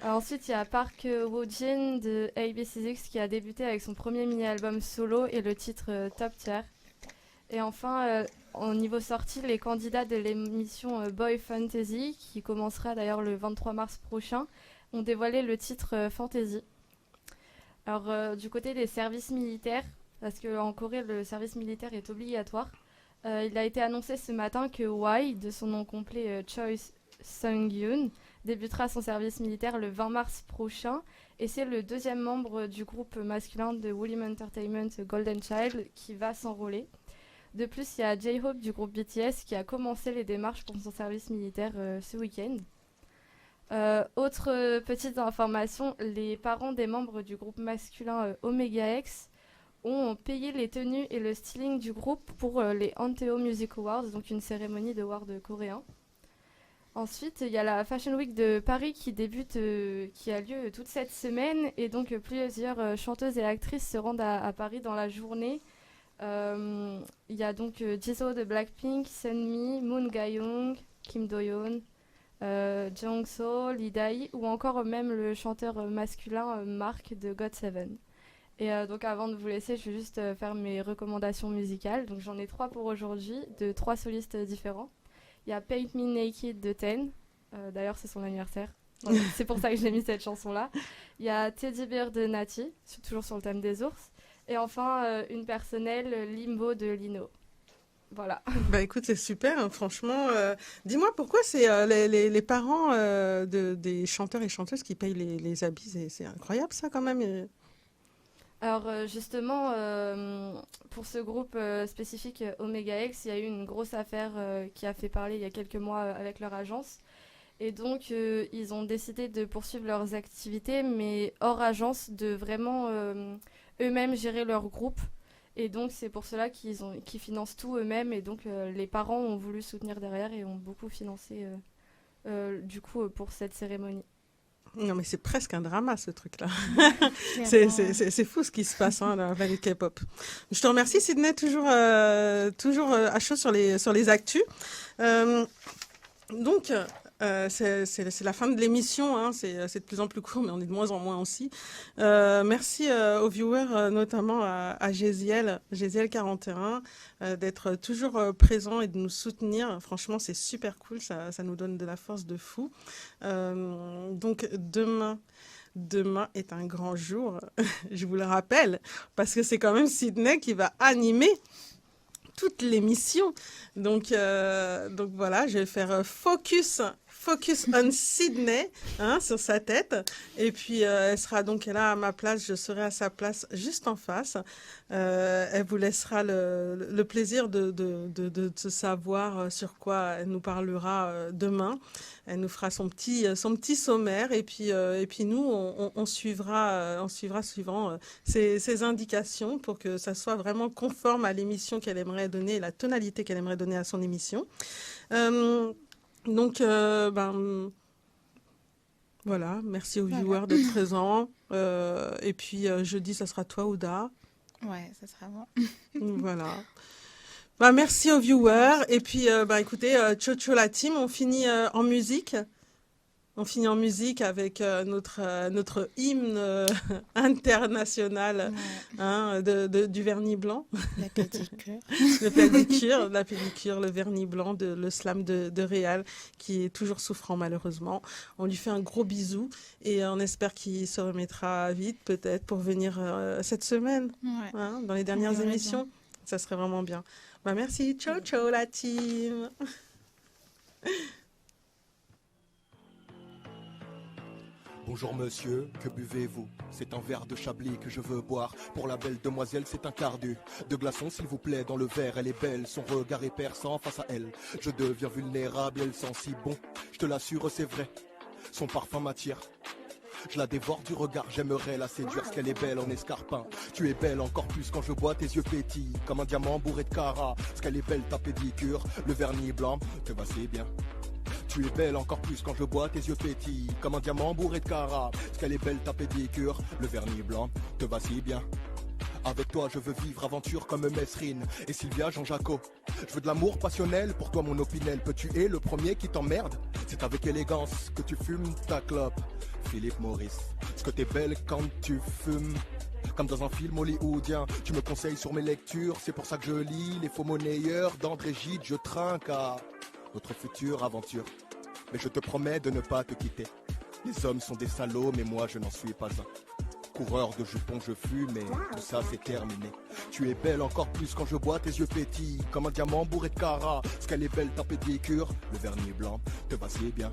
Ensuite, il y a Park Woo-jin de AB6IX qui a débuté avec son premier mini-album solo et le titre Top Tier. Et enfin, au niveau sortie, les candidats de l'émission Boy Fantasy, qui commencera d'ailleurs le 23 mars prochain, ont dévoilé le titre Fantasy. Alors, du côté des services militaires, parce qu'en Corée, le service militaire est obligatoire, il a été annoncé ce matin que Y, de son nom complet Choi Sung-yoon, débutera son service militaire le 20 mars prochain. Et c'est le deuxième membre du groupe masculin de Woollim Entertainment Golden Child qui va s'enrôler. De plus, il y a J-Hope du groupe BTS qui a commencé les démarches pour son service militaire ce week-end. Autre petite information, les parents des membres du groupe masculin Omega X ont payé les tenues et le styling du groupe pour les Anteo Music Awards, donc une cérémonie d'awards coréen. Ensuite, il y a la Fashion Week de Paris qui a lieu toute cette semaine, et donc plusieurs chanteuses et actrices se rendent à Paris dans la journée. Il y a donc Jisoo de Blackpink, Sunmi, Moon Ga-young, Kim Do-yeon, Jongso, Lee Dae, ou encore même le chanteur masculin Mark de GOT7. Et donc avant de vous laisser, je vais juste faire mes recommandations musicales. Donc j'en ai 3 pour aujourd'hui, de 3 solistes différents. Il y a Paint Me Naked de Ten, d'ailleurs c'est son anniversaire, donc, c'est pour ça que j'ai mis cette chanson-là. Il y a Teddy Bear de Nati, toujours sur le thème des ours. Et enfin, une personnelle, Limbo de Lino. Voilà. Bah écoute, c'est super, hein, franchement. Dis-moi, pourquoi c'est les parents des chanteurs et chanteuses qui payent les habits? C'est incroyable ça quand même. Alors justement, pour ce groupe spécifique Omega X, il y a eu une grosse affaire qui a fait parler il y a quelques mois avec leur agence. Et donc, ils ont décidé de poursuivre leurs activités, mais hors agence, de vraiment eux-mêmes gérer leur groupe. Et donc, c'est pour cela qu'ils financent tout eux-mêmes. Et donc, les parents ont voulu soutenir derrière et ont beaucoup financé, du coup, pour cette cérémonie. Non, mais c'est presque un drama, ce truc-là. C'est fou ce qui se passe dans la vallée K-pop. Je te remercie, Sydney, toujours à chaud sur les actus. Donc, c'est la fin de l'émission, hein. C'est de plus en plus court, mais on est de moins en moins aussi. Merci aux viewers, notamment à Gésiel 41, d'être toujours présent et de nous soutenir. Franchement, c'est super cool, ça nous donne de la force de fou. Donc, demain est un grand jour, je vous le rappelle, parce que c'est quand même Sydney qui va animer toute l'émission. Donc voilà, je vais faire focus Focus on Sydney, hein, sur sa tête. Et puis, elle sera donc là à ma place, je serai à sa place juste en face. Elle vous laissera le plaisir de savoir sur quoi elle nous parlera demain. Elle nous fera son petit sommaire et puis nous, on suivra suivant ses indications pour que ça soit vraiment conforme à l'émission qu'elle aimerait donner, la tonalité qu'elle aimerait donner à son émission. Donc, voilà, merci aux viewers d'être présents. Et puis, jeudi, ça sera toi, Ouda. Ouais, ça sera moi. Voilà. Merci aux viewers. Et puis, écoutez, ciao la team, on finit en musique. On finit en musique avec notre hymne international, hein, du vernis blanc. La pédicure. La pédicure, le vernis blanc, le slam de Réal, qui est toujours souffrant malheureusement. On lui fait un gros bisou et on espère qu'il se remettra vite, peut-être, pour venir cette semaine, hein, dans les dernières émissions. Bien. Ça serait vraiment bien. Merci. Ciao la team. Bonjour monsieur, que buvez-vous? C'est un verre de Chablis que je veux boire. Pour la belle demoiselle, c'est un quart de glaçon s'il vous plaît dans le verre. Elle est belle, son regard est perçant face à elle. Je deviens vulnérable, elle sent si bon. Je te l'assure, c'est vrai, son parfum m'attire. Je la dévore du regard, j'aimerais la séduire, parce qu'elle est belle en escarpin. Tu es belle encore plus quand je vois tes yeux pétillent, comme un diamant bourré de cara. Parce qu'elle est belle ta pédicure, le vernis blanc te va si bien. Tu es belle encore plus quand je vois tes yeux pétillent, comme un diamant bourré de cara. Parce qu'elle est belle ta pédicure, le vernis blanc te va si bien. Avec toi je veux vivre aventure comme Mesrine et Sylvia Jean-Jacques. Je veux de l'amour passionnel, pour toi mon opinel. Peux-tu être le premier qui t'emmerde? C'est avec élégance que tu fumes ta clope. Philippe Maurice, est-ce que t'es belle quand tu fumes? Comme dans un film hollywoodien, tu me conseilles sur mes lectures. C'est pour ça que je lis les faux monnayeurs d'André Gide. Je trinque à notre future aventure. Mais je te promets de ne pas te quitter. Les hommes sont des salauds, mais moi je n'en suis pas un. Coureur de jupons je fume, mais tout ça c'est terminé. Tu es belle encore plus quand je vois tes yeux pétillent, comme un diamant bourré de cara. Parce qu'elle est belle ta pédicure, le vernis blanc te va si bien.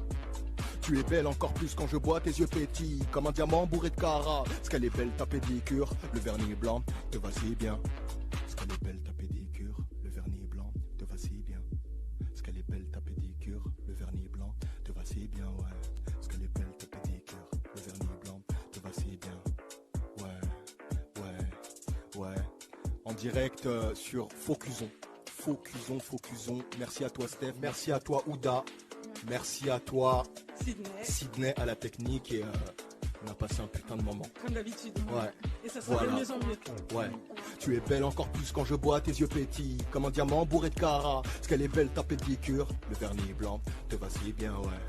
Tu es belle encore plus quand je vois tes yeux pétillent, comme un diamant bourré de cara. Parce qu'elle est belle ta pédicure, le vernis blanc te va si bien. Parce qu'elle est belle ta pédicure, le vernis blanc te va si bien. Parce qu'elle est belle ta pédicure, le vernis blanc te va si bien, ouais. Parce qu'elle est belle ta pédicure, le vernis blanc te va si bien. Ouais. En direct sur Focuson. Merci à toi Steph, merci à toi Ouda, merci à toi Sydney à la technique et on a passé un putain de moment. Comme d'habitude. Ouais. Et ça sera de mieux en mieux. Ouais. Tu es belle encore plus quand je bois tes yeux pétillent, comme un diamant bourré de cara. Parce qu'elle est belle ta pédicure, le vernis blanc te va si bien, ouais.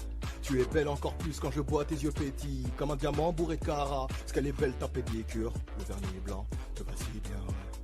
Tu es belle encore plus quand je bois tes yeux pétillent, comme un diamant bourré de cara. Parce qu'elle est belle ta pédicure, le vernis blanc te va si bien, ouais.